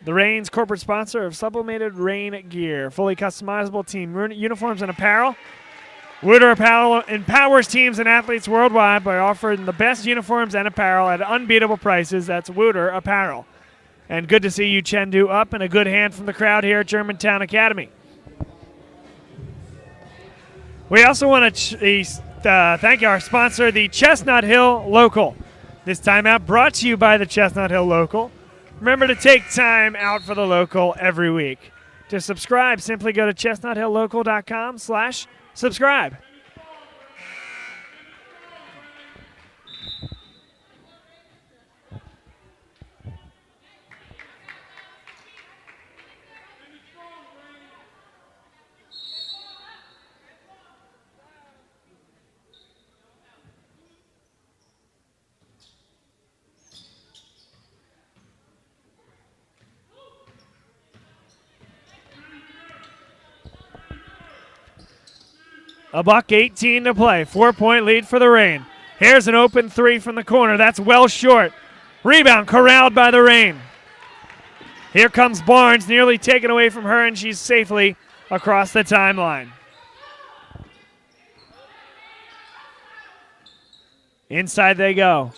A: the Reign's corporate sponsor of sublimated Reign gear. Fully customizable team uniforms and apparel. Wooter Apparel empowers teams and athletes worldwide by offering the best uniforms and apparel at unbeatable prices. That's Wooter Apparel. And good to see you, Chengdu, up and a good hand from the crowd here at Germantown Academy. We also want to thank our sponsor, the Chestnut Hill Local. This timeout brought to you by the Chestnut Hill Local. Remember to take time out for the local every week. To subscribe, simply go to chestnuthilllocal.com/subscribe. $1:18 to play. 4-point lead for the Reign. Here's an open three from the corner. That's well short. Rebound corralled by the Reign. Here comes Barnes, nearly taken away from her, and she's safely across the timeline. Inside they go.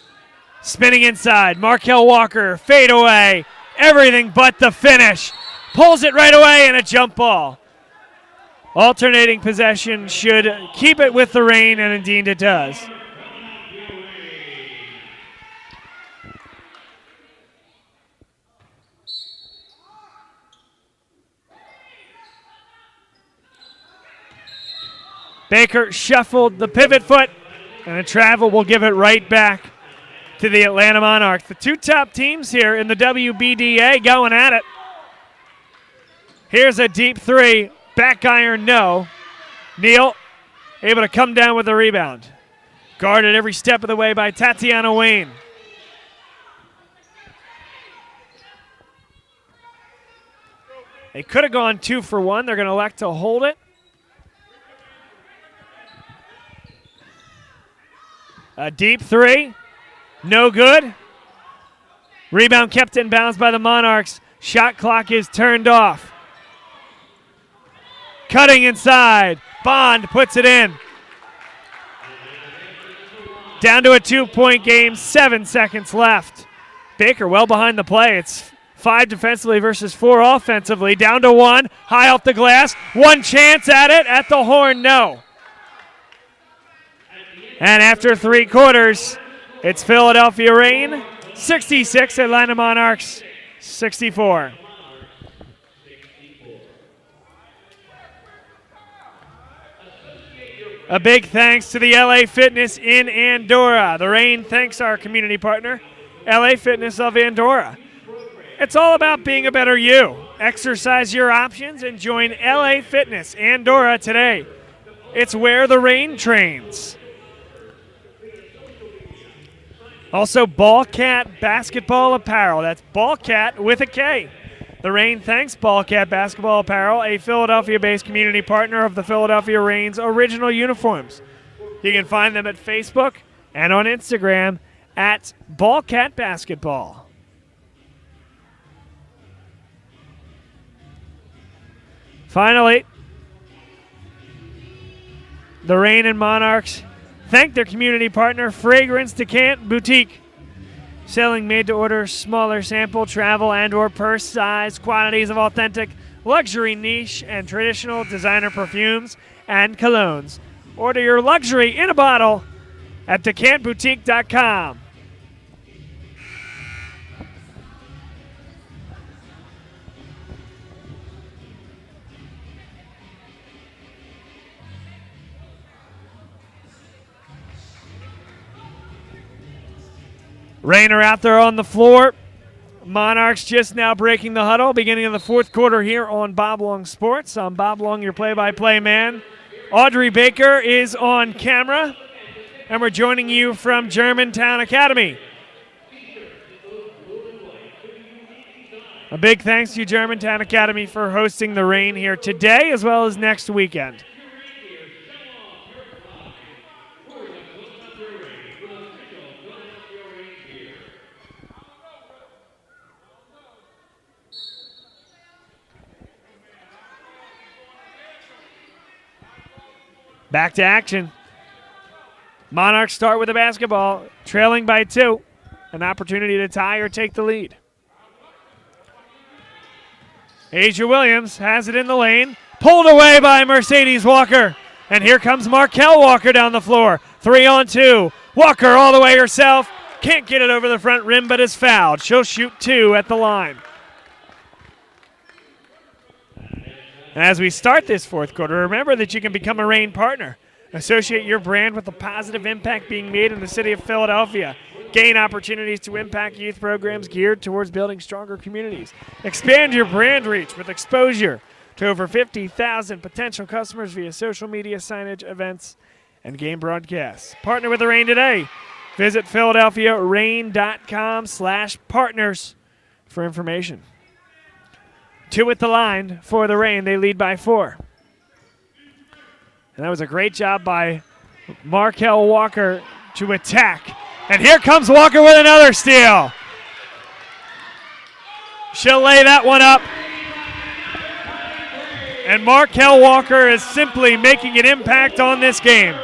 A: Spinning inside. Markel Walker, fade away. Everything but the finish. Pulls it right away, and a jump ball. Alternating possession should keep it with the Reign, and indeed it does. Baker shuffled the pivot foot, and a travel will give it right back to the Atlanta Monarchs. The two top teams here in the WBDA going at it. Here's a deep three. Back iron, no. Neal able to come down with the rebound. Guarded every step of the way by Tatiana Wayne. They could have gone 2 for 1. They're going to elect to hold it. A deep three. No good. Rebound kept in bounds by the Monarchs. Shot clock is turned off. Cutting inside. Bond puts it in. Down to a 2-point game, 7 seconds left. Baker well behind the play. It's 5 defensively versus 4 offensively. Down to 1, high off the glass. One chance at it, at the horn, no. And after 3 quarters, it's Philadelphia Reign 66, Atlanta Monarchs 64. A big thanks to the LA Fitness in Andorra. The Reign thanks our community partner, LA Fitness of Andorra. It's all about being a better you. Exercise your options and join LA Fitness Andorra today. It's where the Reign trains. Also, Ballcat Basketball Apparel. That's Ballcat with a K. The Reign thanks Ballcat Basketball Apparel, a Philadelphia-based community partner of the Philadelphia Reign's original uniforms. You can find them at Facebook and on Instagram at Ballcat Basketball. Finally, the Reign and Monarchs thank their community partner, Fragrance Decant Boutique, selling made-to-order, smaller sample, travel, and or purse-size quantities of authentic, luxury, niche, and traditional designer perfumes and colognes. Order your luxury in a bottle at decantboutique.com. Reign are out there on the floor. Monarchs just now breaking the huddle, beginning of the 4th quarter here on Bob Long Sports. I'm Bob Long, your play-by-play man. Audrey Baker is on camera, and we're joining you from Germantown Academy. A big thanks to Germantown Academy for hosting the Reign here today as well as next weekend. Back to action. Monarchs start with the basketball, trailing by 2. An opportunity to tie or take the lead. Asia Williams has it in the lane. Pulled away by Mercedes Walker. And here comes Markel Walker down the floor. 3-on-2. Walker all the way herself. Can't get it over the front rim, but is fouled. She'll shoot 2 at the line. As we start this fourth quarter, remember that you can become a Reign partner. Associate your brand with the positive impact being made in the city of Philadelphia. Gain opportunities to impact youth programs geared towards building stronger communities. Expand your brand reach with exposure to over 50,000 potential customers via social media signage, events, and game broadcasts. Partner with the Reign today. Visit PhiladelphiaReign.com/partners for information. 2 at the line for the Reign. They lead by 4. And that was a great job by Markel Walker to attack. And here comes Walker with another steal. She'll lay that one up. And Markel Walker is simply making an impact on this game.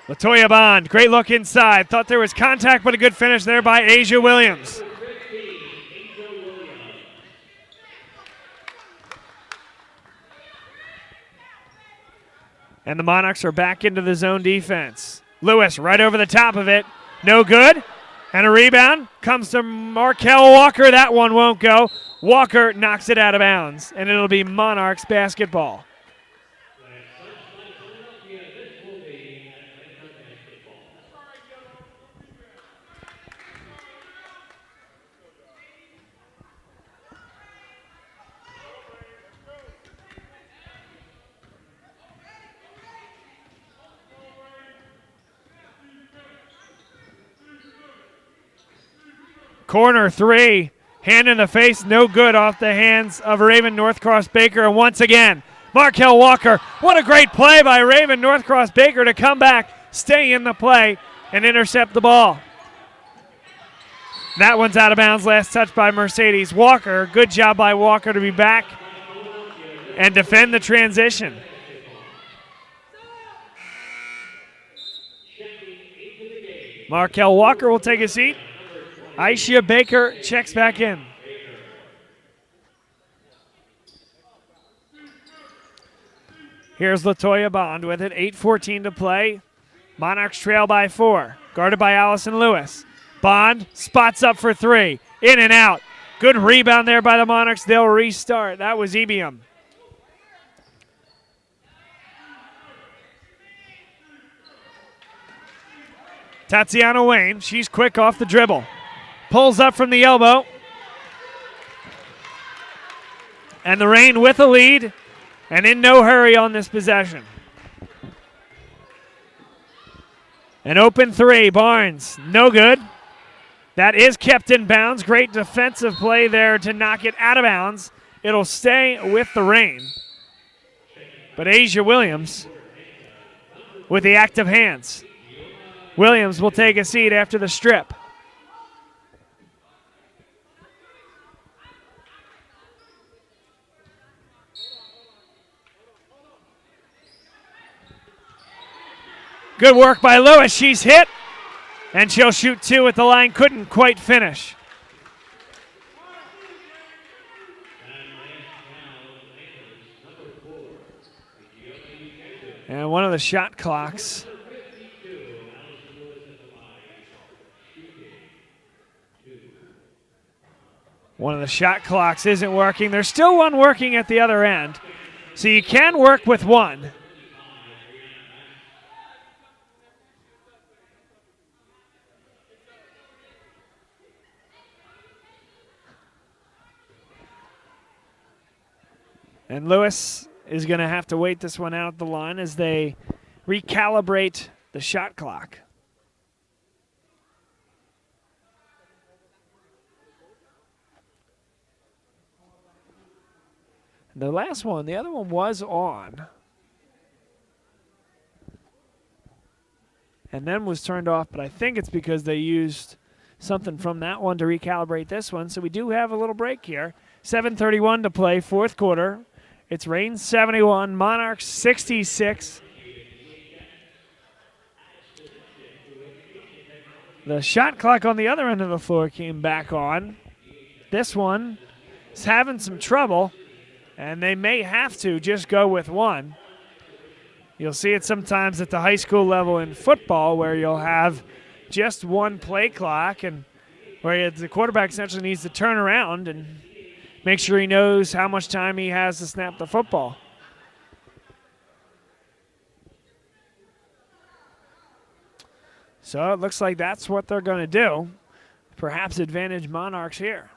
A: Latoya Bond, great look inside. Thought there was contact, but a good finish there by Asia Williams. And the Monarchs are back into the zone defense. Lewis right over the top of it. No good. And a rebound comes to Markel Walker. That one won't go. Walker knocks it out of bounds, and it'll be Monarchs basketball. Corner 3, hand in the face, no good off the hands of Raven Northcross Baker. And once again, Markel Walker. What a great play by Raven Northcross Baker to come back, stay in the play, and intercept the ball. That one's out of bounds, last touch by Mercedes Walker. Good job by Walker to be back and defend the transition. Markel Walker will take a seat. Aisha Baker checks back in. Here's Latoya Bond with it. 8:14 to play. Monarchs trail by 4. Guarded by Allison Lewis. Bond spots up for 3. In and out. Good rebound there by the Monarchs. They'll restart. That was Ebium. Tatiana Wayne, she's quick off the dribble. Pulls up from the elbow. And the Reign with a lead and in no hurry on this possession. An open 3, Barnes, no good. That is kept in bounds. Great defensive play there to knock it out of bounds. It'll stay with the Reign. But Asia Williams with the active hands. Williams will take a seat after the strip. Good work by Lewis. She's hit, and she'll shoot 2 at the line. Couldn't quite finish. And one of the shot clocks. One of the shot clocks isn't working. There's still one working at the other end. So you can work with one. And Lewis is going to have to wait this one out at the line as they recalibrate the shot clock. The last one, the other one was on. And then was turned off, but I think it's because they used something from that one to recalibrate this one. So we do have a little break here. 7:31 to play, fourth quarter. It's Reign 71, Monarchs 66. The shot clock on the other end of the floor came back on. This one is having some trouble, and they may have to just go with one. You'll see it sometimes at the high school level in football where you'll have just one play clock and where the quarterback essentially needs to turn around and make sure he knows how much time he has to snap the football. So it looks like that's what they're going to do. Perhaps advantage Monarchs here.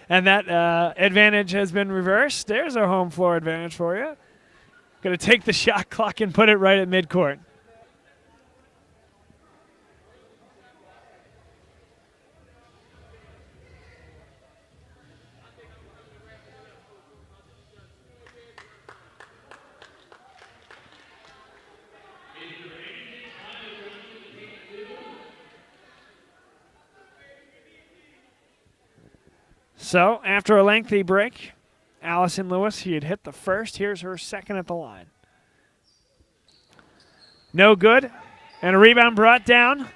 A: And that advantage has been reversed. There's our home floor advantage for you. Going to take the shot clock and put it right at midcourt. So, after a lengthy break, Allison Lewis, she had hit the first. Here's her second at the line. No good. And a rebound brought down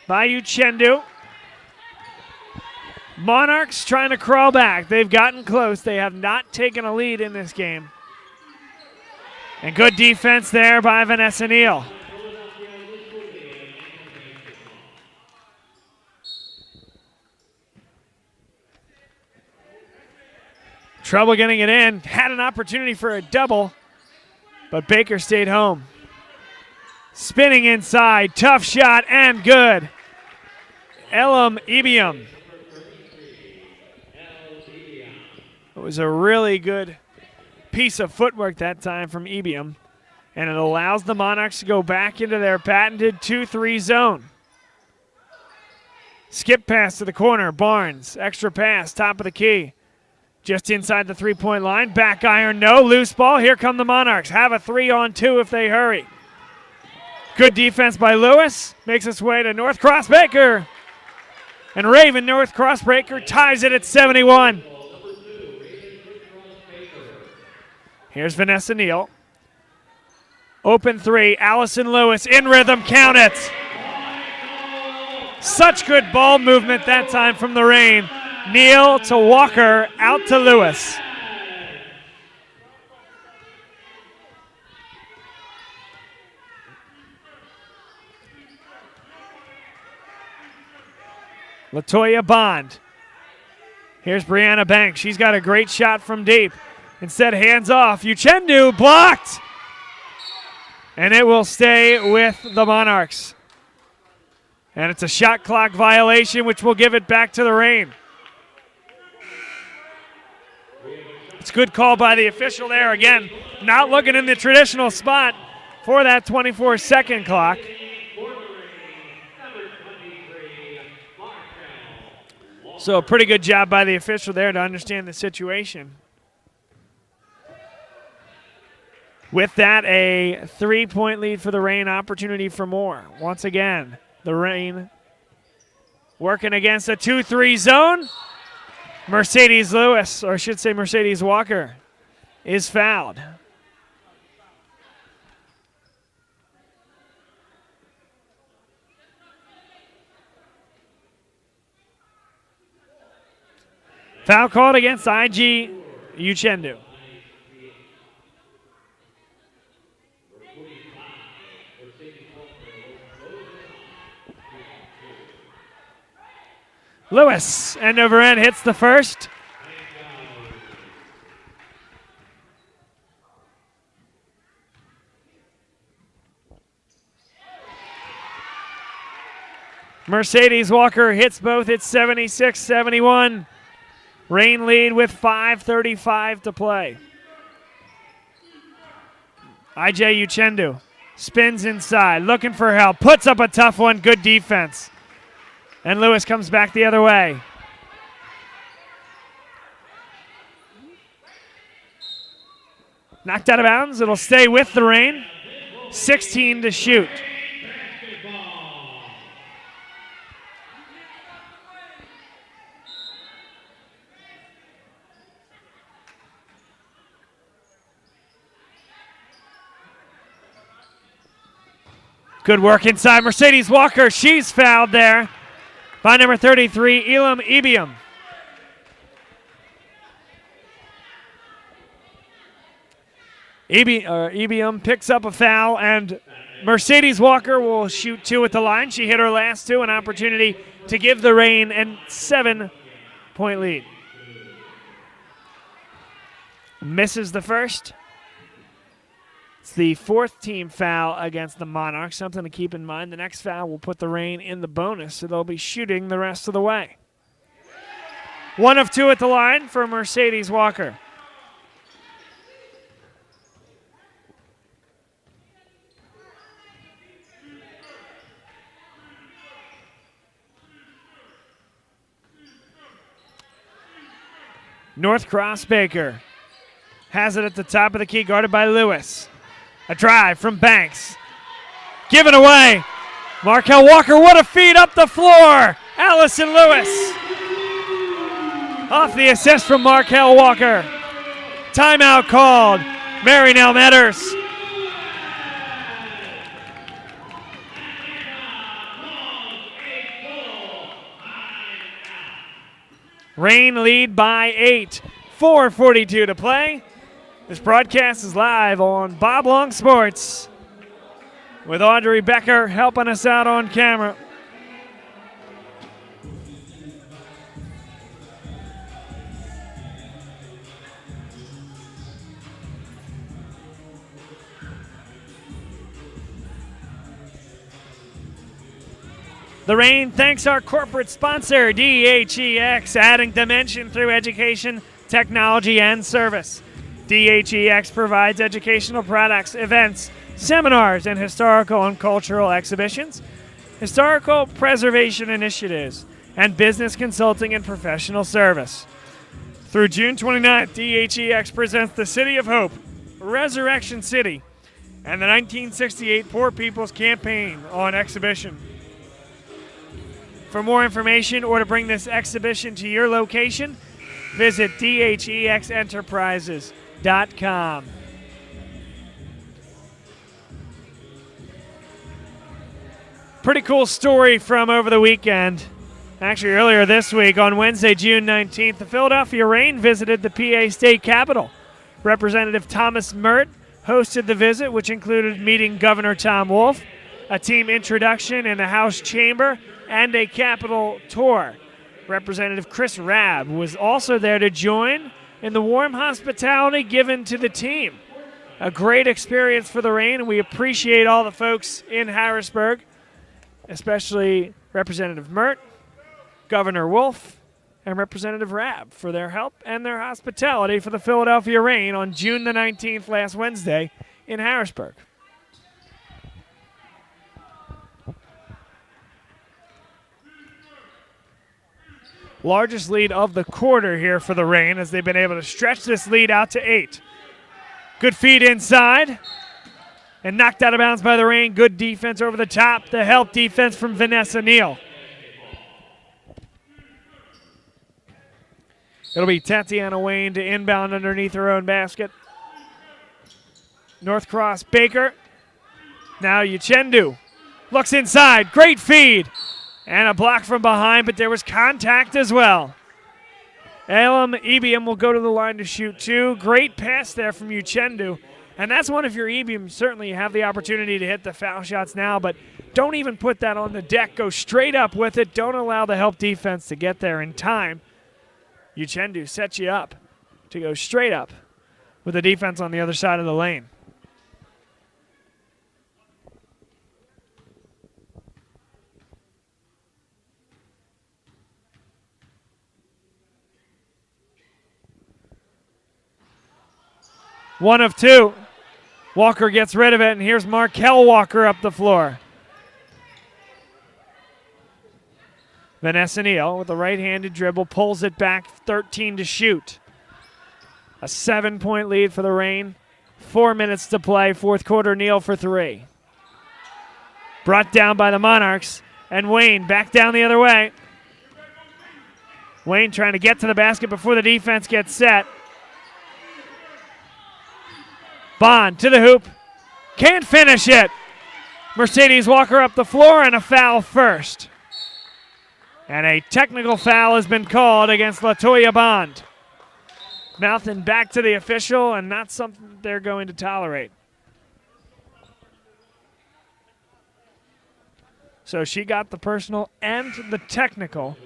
A: by Uchendu. Monarchs trying to crawl back. They've gotten close. They have not taken a lead in this game. And good defense there by Vanessa Neal. Trouble getting it in. Had an opportunity for a double, but Baker stayed home. Spinning inside. Tough shot and good. Elam Ibiam. It was a really good piece of footwork that time from Ibiam, and it allows the Monarchs to go back into their patented 2-3 zone. Skip pass to the corner. Barnes. Extra pass. Top of the key. Just inside the three-point line. Back iron, no. Loose ball. Here come the Monarchs. Have a 3-on-2 if they hurry. Good defense by Lewis. Makes its way to North Cross Baker. And Raven North Cross Baker ties it at 71. Here's Vanessa Neal. Open three. Allison Lewis in rhythm. Count it. Such good ball movement that time from the Reign. Neal to Walker, out to Lewis. Latoya Bond. Here's Brianna Banks. She's got a great shot from deep. Instead, hands off. Uchendu blocked. And it will stay with the Monarchs. And it's a shot clock violation, which will give it back to the Reign. It's a good call by the official there. Again, not looking in the traditional spot for that 24-second clock. So a pretty good job by the official there to understand the situation. With that, a 3-point lead for the Reign, opportunity for more. Once again, the Reign working against a 2-3 zone. Mercedes Lewis, or I should say Mercedes Walker, is fouled. Foul called against IG Uchendu. Lewis, end over end, hits the first. Mercedes Walker hits both. It's 76-71. Reign lead with 5:35 to play. IJ Uchendu spins inside, looking for help. Puts up a tough one. Good defense. And Lewis comes back the other way. Knocked out of bounds. It'll stay with the Reign. 16 to shoot. Good work inside. Mercedes Walker, she's fouled there by number 33, Elam Ebium. Ebium picks up a foul, and Mercedes Walker will shoot 2 at the line. She hit her last 2, an opportunity to give the Reign a 7-point lead. Misses the first. It's the 4th team foul against the Monarchs. Something to keep in mind. The next foul will put the Reign in the bonus, so they'll be shooting the rest of the way. 1 of 2 at the line for Mercedes Walker. North Cross Baker has it at the top of the key, guarded by Lewis. A drive from Banks. Given away. Markel Walker, what a feed up the floor. Allison Lewis. Off the assist from Markel Walker. Timeout called. Mary Nell Metters. Reign lead by 8. 4:42 to play. This broadcast is live on Bob Long Sports with Audrey Becker helping us out on camera. The Reign thanks our corporate sponsor, DHEX, adding dimension through education, technology, and service. DHEX provides educational products, events, seminars, and historical and cultural exhibitions, historical preservation initiatives, and business consulting and professional service. Through June 29th, DHEX presents the City of Hope, Resurrection City, and the 1968 Poor People's Campaign on exhibition. For more information or to bring this exhibition to your location, visit dhexenterprises.com. Pretty cool story from over the weekend. Actually, earlier this week, on Wednesday, June 19th, the Philadelphia Reign visited the PA State Capitol. Representative Thomas Mert hosted the visit, which included meeting Governor Tom Wolf, a team introduction in the House Chamber, and a Capitol tour. Representative Chris Rabb was also there to join in the warm hospitality given to the team. A great experience for the Reign, and we appreciate all the folks in Harrisburg, especially Representative Mert, Governor Wolf, and Representative Rabb for their help and their hospitality for the Philadelphia Reign on June the 19th, last Wednesday, in Harrisburg. Largest lead of the quarter here for the Reign as they've been able to stretch this lead out to 8. Good feed inside and knocked out of bounds by the Reign. Good defense over the top. The help defense from Vanessa Neal. It'll be Tatiana Wayne to inbound underneath her own basket. North Cross Baker. Now Uchendu looks inside. Great feed. And a block from behind, but there was contact as well. Elam Ebium will go to the line to shoot 2. Great pass there from Uchendu. And that's one of your Ebium. Certainly you have the opportunity to hit the foul shots now, but don't even put that on the deck. Go straight up with it. Don't allow the help defense to get there in time. Uchendu sets you up to go straight up with the defense on the other side of the lane. One of 2. Walker gets rid of it, and here's Markel Walker up the floor. Vanessa Neal with a right-handed dribble pulls it back, 13 to shoot. A 7-point lead for the Reign. 4 minutes to play, fourth quarter, kneel for three. Brought down by the Monarchs, and Wayne back down the other way. Wayne trying to get to the basket before the defense gets set. Bond to the hoop. Can't finish it. Mercedes Walker up the floor, and a foul first. And a technical foul has been called against LaToya Bond. Mouthing back to the official, and not something they're going to tolerate. So she got the personal and the technical.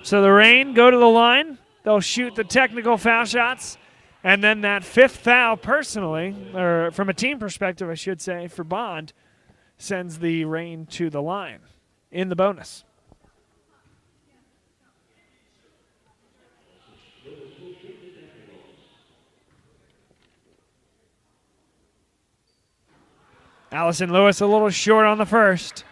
A: So the Reign go to the line. They'll shoot the technical foul shots. And then that fifth foul personally, or from a team perspective, I should say, for Bond, sends the Reign to the line in the bonus. Allison Lewis a little short on the first.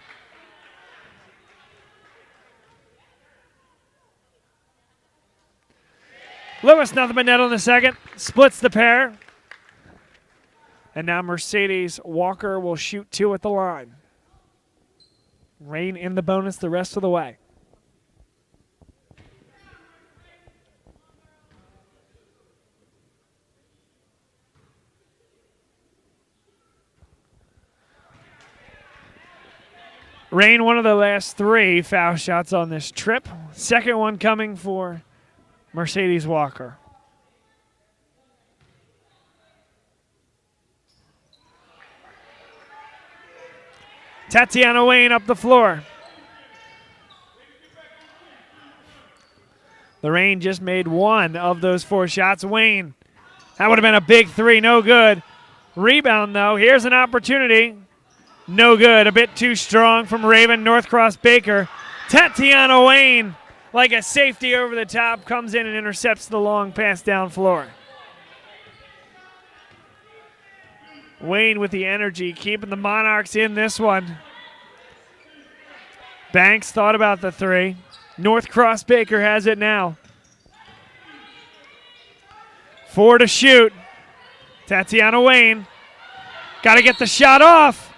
A: Lewis nothing but net on the second. Splits the pair. And now Mercedes Walker will shoot two at the line. Reign in the bonus the rest of the way. Reign one of the last three foul shots on this trip. Second one coming for Mercedes Walker. Tatiana Wayne up the floor. The Reign just made one of those four shots. Wayne, that would have been a big three, no good. Rebound, though. Here's an opportunity. No good. A bit too strong from Raven Northcross Baker. Tatiana Wayne, like a safety over the top, comes in and intercepts the long pass down floor. Wayne with the energy, keeping the Monarchs in this one. Banks thought about the three. Northcross Baker has it now. 4 to shoot. Tatiana Wayne got to get the shot off.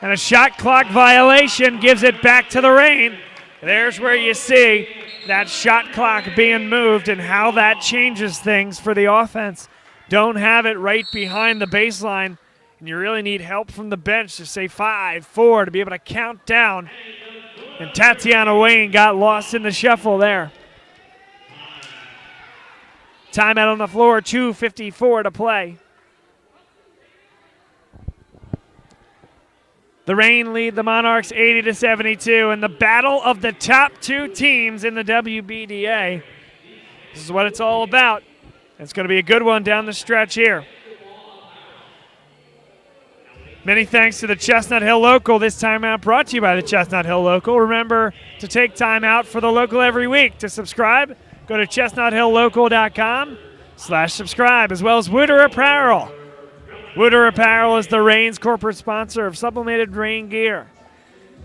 A: And a shot clock violation gives it back to the Reign. There's where you see that shot clock being moved and how that changes things for the offense. Don't have it right behind the baseline, and you really need help from the bench to say 5, 4 to be able to count down. And Tatiana Wayne got lost in the shuffle there. Timeout on the floor, 2:54 to play. The Reign lead the Monarchs 80-72 in the battle of the top two teams in the WBDA. This is what it's all about. It's going to be a good one down the stretch here. Many thanks to the Chestnut Hill Local. This timeout brought to you by the Chestnut Hill Local. Remember to take time out for the Local every week. To subscribe, go to chestnuthilllocal.com/subscribe, as well as Wooter Apparel. Wooter Apparel is the Reign's corporate sponsor of sublimated Reign gear.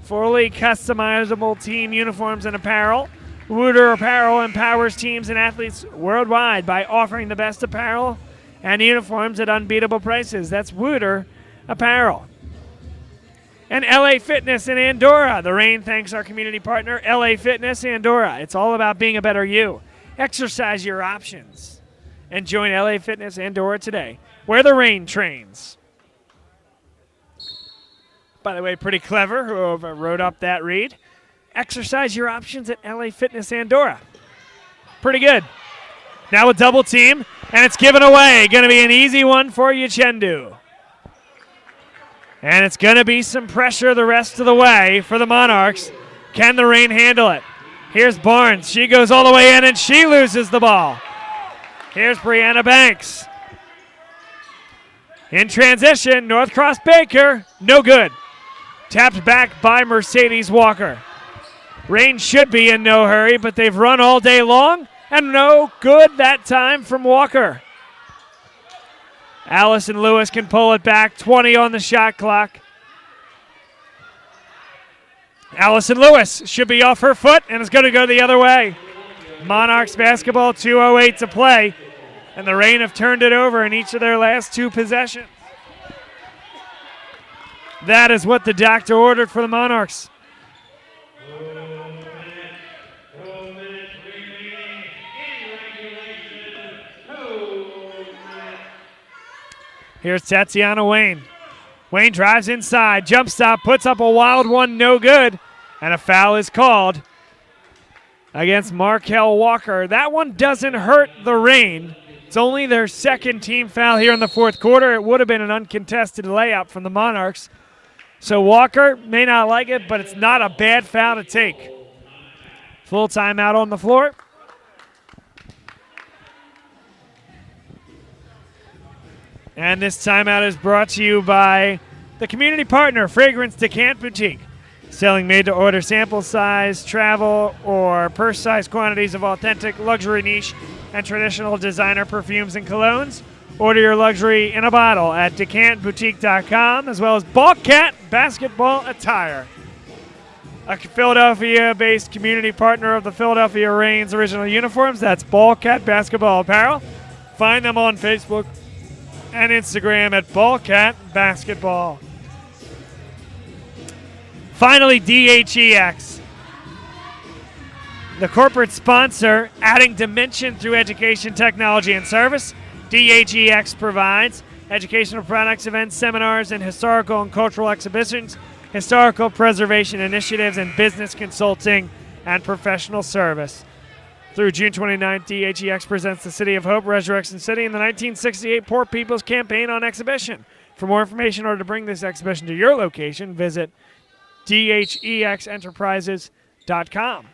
A: Fully customizable team uniforms and apparel. Wooter Apparel empowers teams and athletes worldwide by offering the best apparel and uniforms at unbeatable prices. That's Wooter Apparel. And LA Fitness in Andorra. The Reign thanks our community partner, LA Fitness Andorra. It's all about being a better you. Exercise your options and join LA Fitness Andorra today, where the Reign trains. By the way, pretty clever whoever wrote up that read. Exercise your options at LA Fitness Andorra. Pretty good. Now a double team, and it's given away. Going to be an easy one for Uchendu. And it's going to be some pressure the rest of the way for the Monarchs. Can the Reign handle it? Here's Barnes. She goes all the way in, and she loses the ball. Here's Brianna Banks. In transition, Northcross Baker, no good. Tapped back by Mercedes Walker. Reign should be in no hurry, but they've run all day long, and no good that time from Walker. Allison Lewis can pull it back, 20 on the shot clock. Allison Lewis should be off her foot, and it's going to go the other way. Monarchs basketball, 2:08 to play. And the Reign have turned it over in each of their last 2 possessions. That is what the doctor ordered for the Monarchs. Here's Tatiana Wayne. Wayne drives inside, jump stop, puts up a wild one, no good. And a foul is called against Markel Walker. That one doesn't hurt the Reign. It's only their second team foul here in the fourth quarter. It would have been an uncontested layup from the Monarchs. So Walker may not like it, but it's not a bad foul to take. Full timeout on the floor. And this timeout is brought to you by the community partner, Fragrance Decant Boutique, selling made-to-order sample size, travel, or purse-size quantities of authentic luxury niche and traditional designer perfumes and colognes. Order your luxury in a bottle at decantboutique.com, as well as Ballcat basketball attire. A Philadelphia-based community partner of the Philadelphia Reign's original uniforms. That's Ballcat basketball apparel. Find them on Facebook and Instagram at Ballcat Basketball. Finally, DHEX, the corporate sponsor, adding dimension through education, technology, and service. DHEX provides educational products, events, seminars, and historical and cultural exhibitions, historical preservation initiatives, and business consulting and professional service. Through June 29th, DHEX presents the City of Hope, Resurrection City, in the 1968 Poor People's Campaign on exhibition. For more information or to bring this exhibition to your location, visit dhexenterprises.com.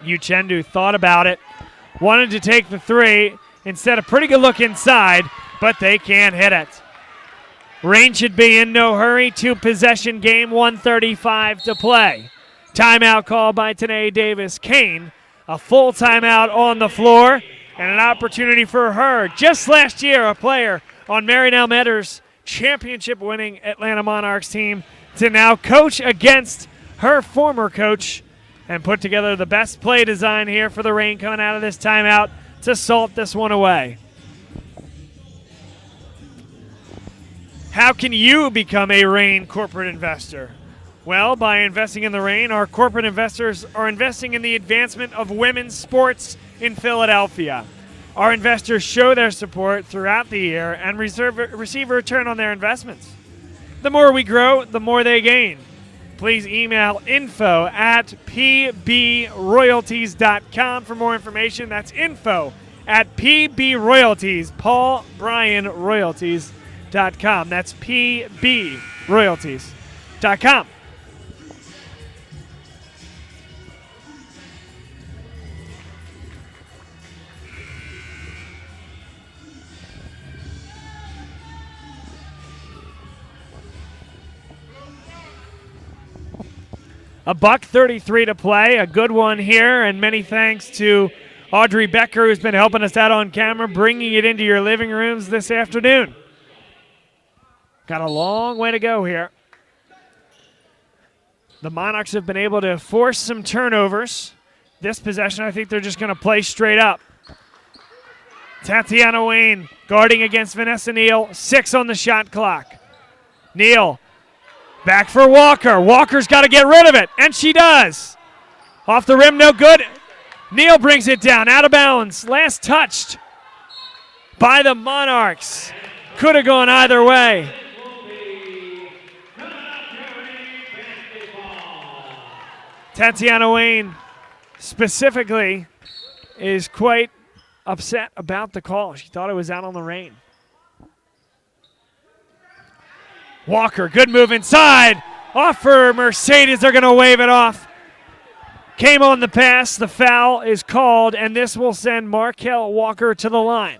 A: Uchendu thought about it, wanted to take the 3, instead a pretty good look inside, but they can't hit it. Reign should be in no hurry. 2-possession game, 1:35 to play. Timeout call by Tanae Davis-Kane. A full timeout on the floor and an opportunity for her. Just last year, a player on Marion Almeder's championship-winning Atlanta Monarchs team to now coach against her former coach and put together the best play design here for the Reign coming out of this timeout to salt this one away. How can you become a Reign corporate investor? Well, by investing in the Reign, our corporate investors are investing in the advancement of women's sports in Philadelphia. Our investors show their support throughout the year and receive a return on their investments. The more we grow, the more they gain. Please email info@pbroyalties.com for more information. That's info@pbroyalties, Paul Bryan Royalties.com. That's pbroyalties.com. $1:33 to play. A good one here, and many thanks to Audrey Becker, who's been helping us out on camera, bringing it into your living rooms this afternoon. Got a long way to go here. The Monarchs have been able to force some turnovers. This possession, I think they're just going to play straight up. Tatiana Wayne guarding against Vanessa Neal. 6 on the shot clock. Neal back for Walker. Walker's got to get rid of it, and she does. Off the rim, no good. Neal brings it down, out of bounds. Last touched by the Monarchs. Could have gone either way. Tatiana Wayne specifically is quite upset about the call. She thought it was out on the Reign. Walker, good move inside. Off for Mercedes. They're going to wave it off. Came on the pass. The foul is called, and this will send Markel Walker to the line.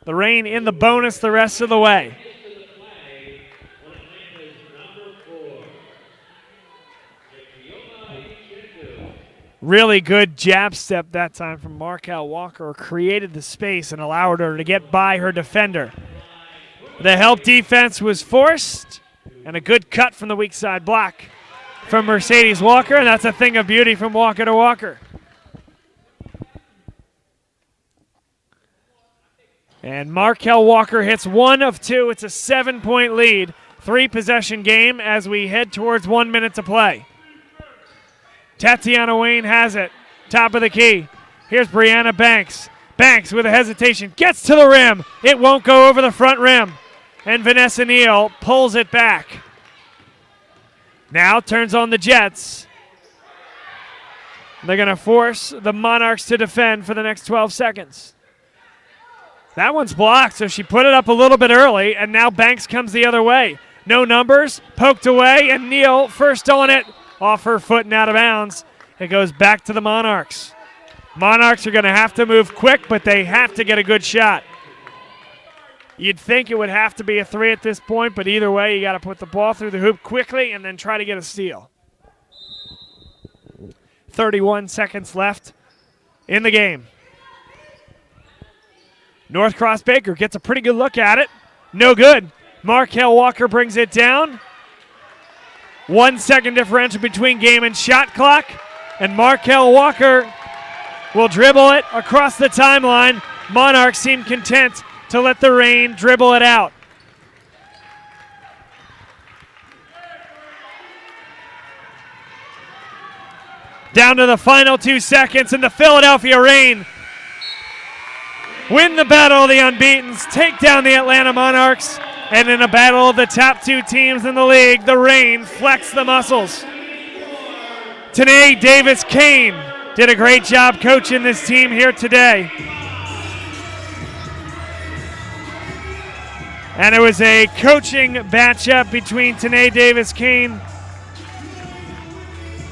A: The Reign in the bonus the rest of the way. Really good jab step that time from Markel Walker. Created the space and allowed her to get by her defender. The help defense was forced, and a good cut from the weak side block from Mercedes Walker, and that's a thing of beauty from Walker to Walker. And Markel Walker hits 1 of 2. It's a 7-point lead. 3-possession game as we head towards 1 minute to play. Tatiana Wayne has it. Top of the key. Here's Brianna Banks. Banks with a hesitation. Gets to the rim. It won't go over the front rim. And Vanessa Neal pulls it back. Now turns on the Jets. They're going to force the Monarchs to defend for the next 12 seconds. That one's blocked, so she put it up a little bit early, and now Banks comes the other way. No numbers, poked away, and Neal first on it, off her foot and out of bounds. It goes back to the Monarchs. Monarchs are going to have to move quick, but they have to get a good shot. You'd think it would have to be a 3 at this point, but either way, you got to put the ball through the hoop quickly and then try to get a steal. 31 seconds left in the game. Northcross Baker gets a pretty good look at it. No good. Markel Walker brings it down. 1 second differential between game and shot clock. And Markel Walker will dribble it across the timeline. Monarchs seem content to let the Reign dribble it out. Down to the final 2 seconds, and the Philadelphia Reign win the battle of the unbeatens, take down the Atlanta Monarchs, and in a battle of the top 2 teams in the league, the Reign flex the muscles. Tanae Davis-Kane did a great job coaching this team here today. And it was a coaching matchup between Tanae Davis-Kane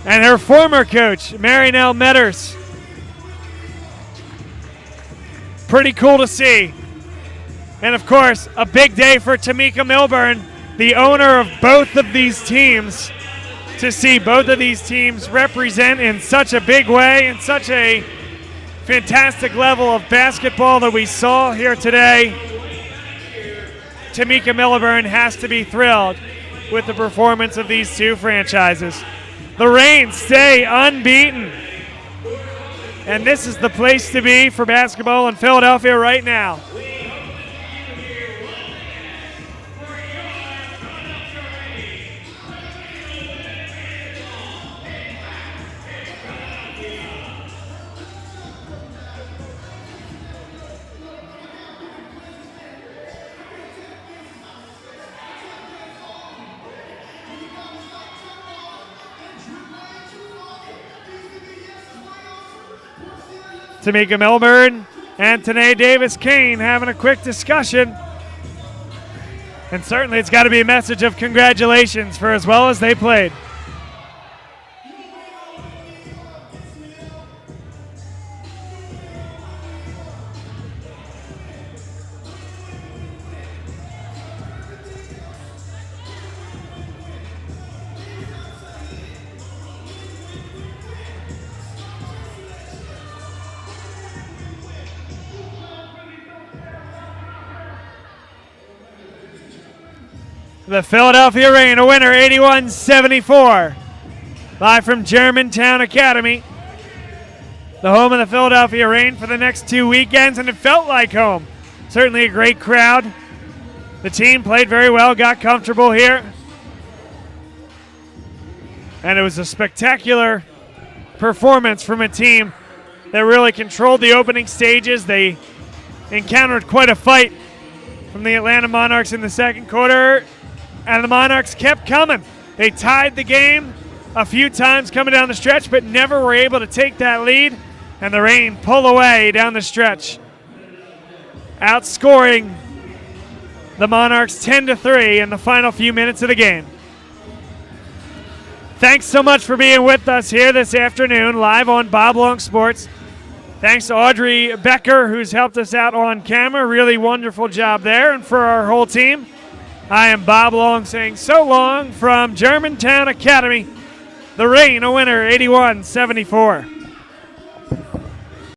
A: and her former coach, Marinelle Metters. Pretty cool to see. And of course, a big day for Tamika Milburn, the owner of both of these teams, to see both of these teams represent in such a big way and such a fantastic level of basketball that we saw here today. Tamika Milburn has to be thrilled with the performance of these 2 franchises. The Reign stay unbeaten. And this is the place to be for basketball in Philadelphia right now. Tamika Milburn and Tanae Davis-Kane having a quick discussion. And certainly it's got to be a message of congratulations for as well as they played. The Philadelphia Reign, a winner, 81-74. Live from Germantown Academy. The home of the Philadelphia Reign for the next 2 weekends, and it felt like home. Certainly a great crowd. The team played very well, got comfortable here. And it was a spectacular performance from a team that really controlled the opening stages. They encountered quite a fight from the Atlanta Monarchs in the second quarter. And the Monarchs kept coming. They tied the game a few times coming down the stretch, but never were able to take that lead. And the Reign pull away down the stretch, outscoring the Monarchs 10-3 in the final few minutes of the game. Thanks so much for being with us here this afternoon, live on Bob Long Sports. Thanks to Audrey Becker, who's helped us out on camera. Really wonderful job there. And for our whole team, I am Bob Long saying so long from Germantown Academy. The Reign, a winner, 81-74.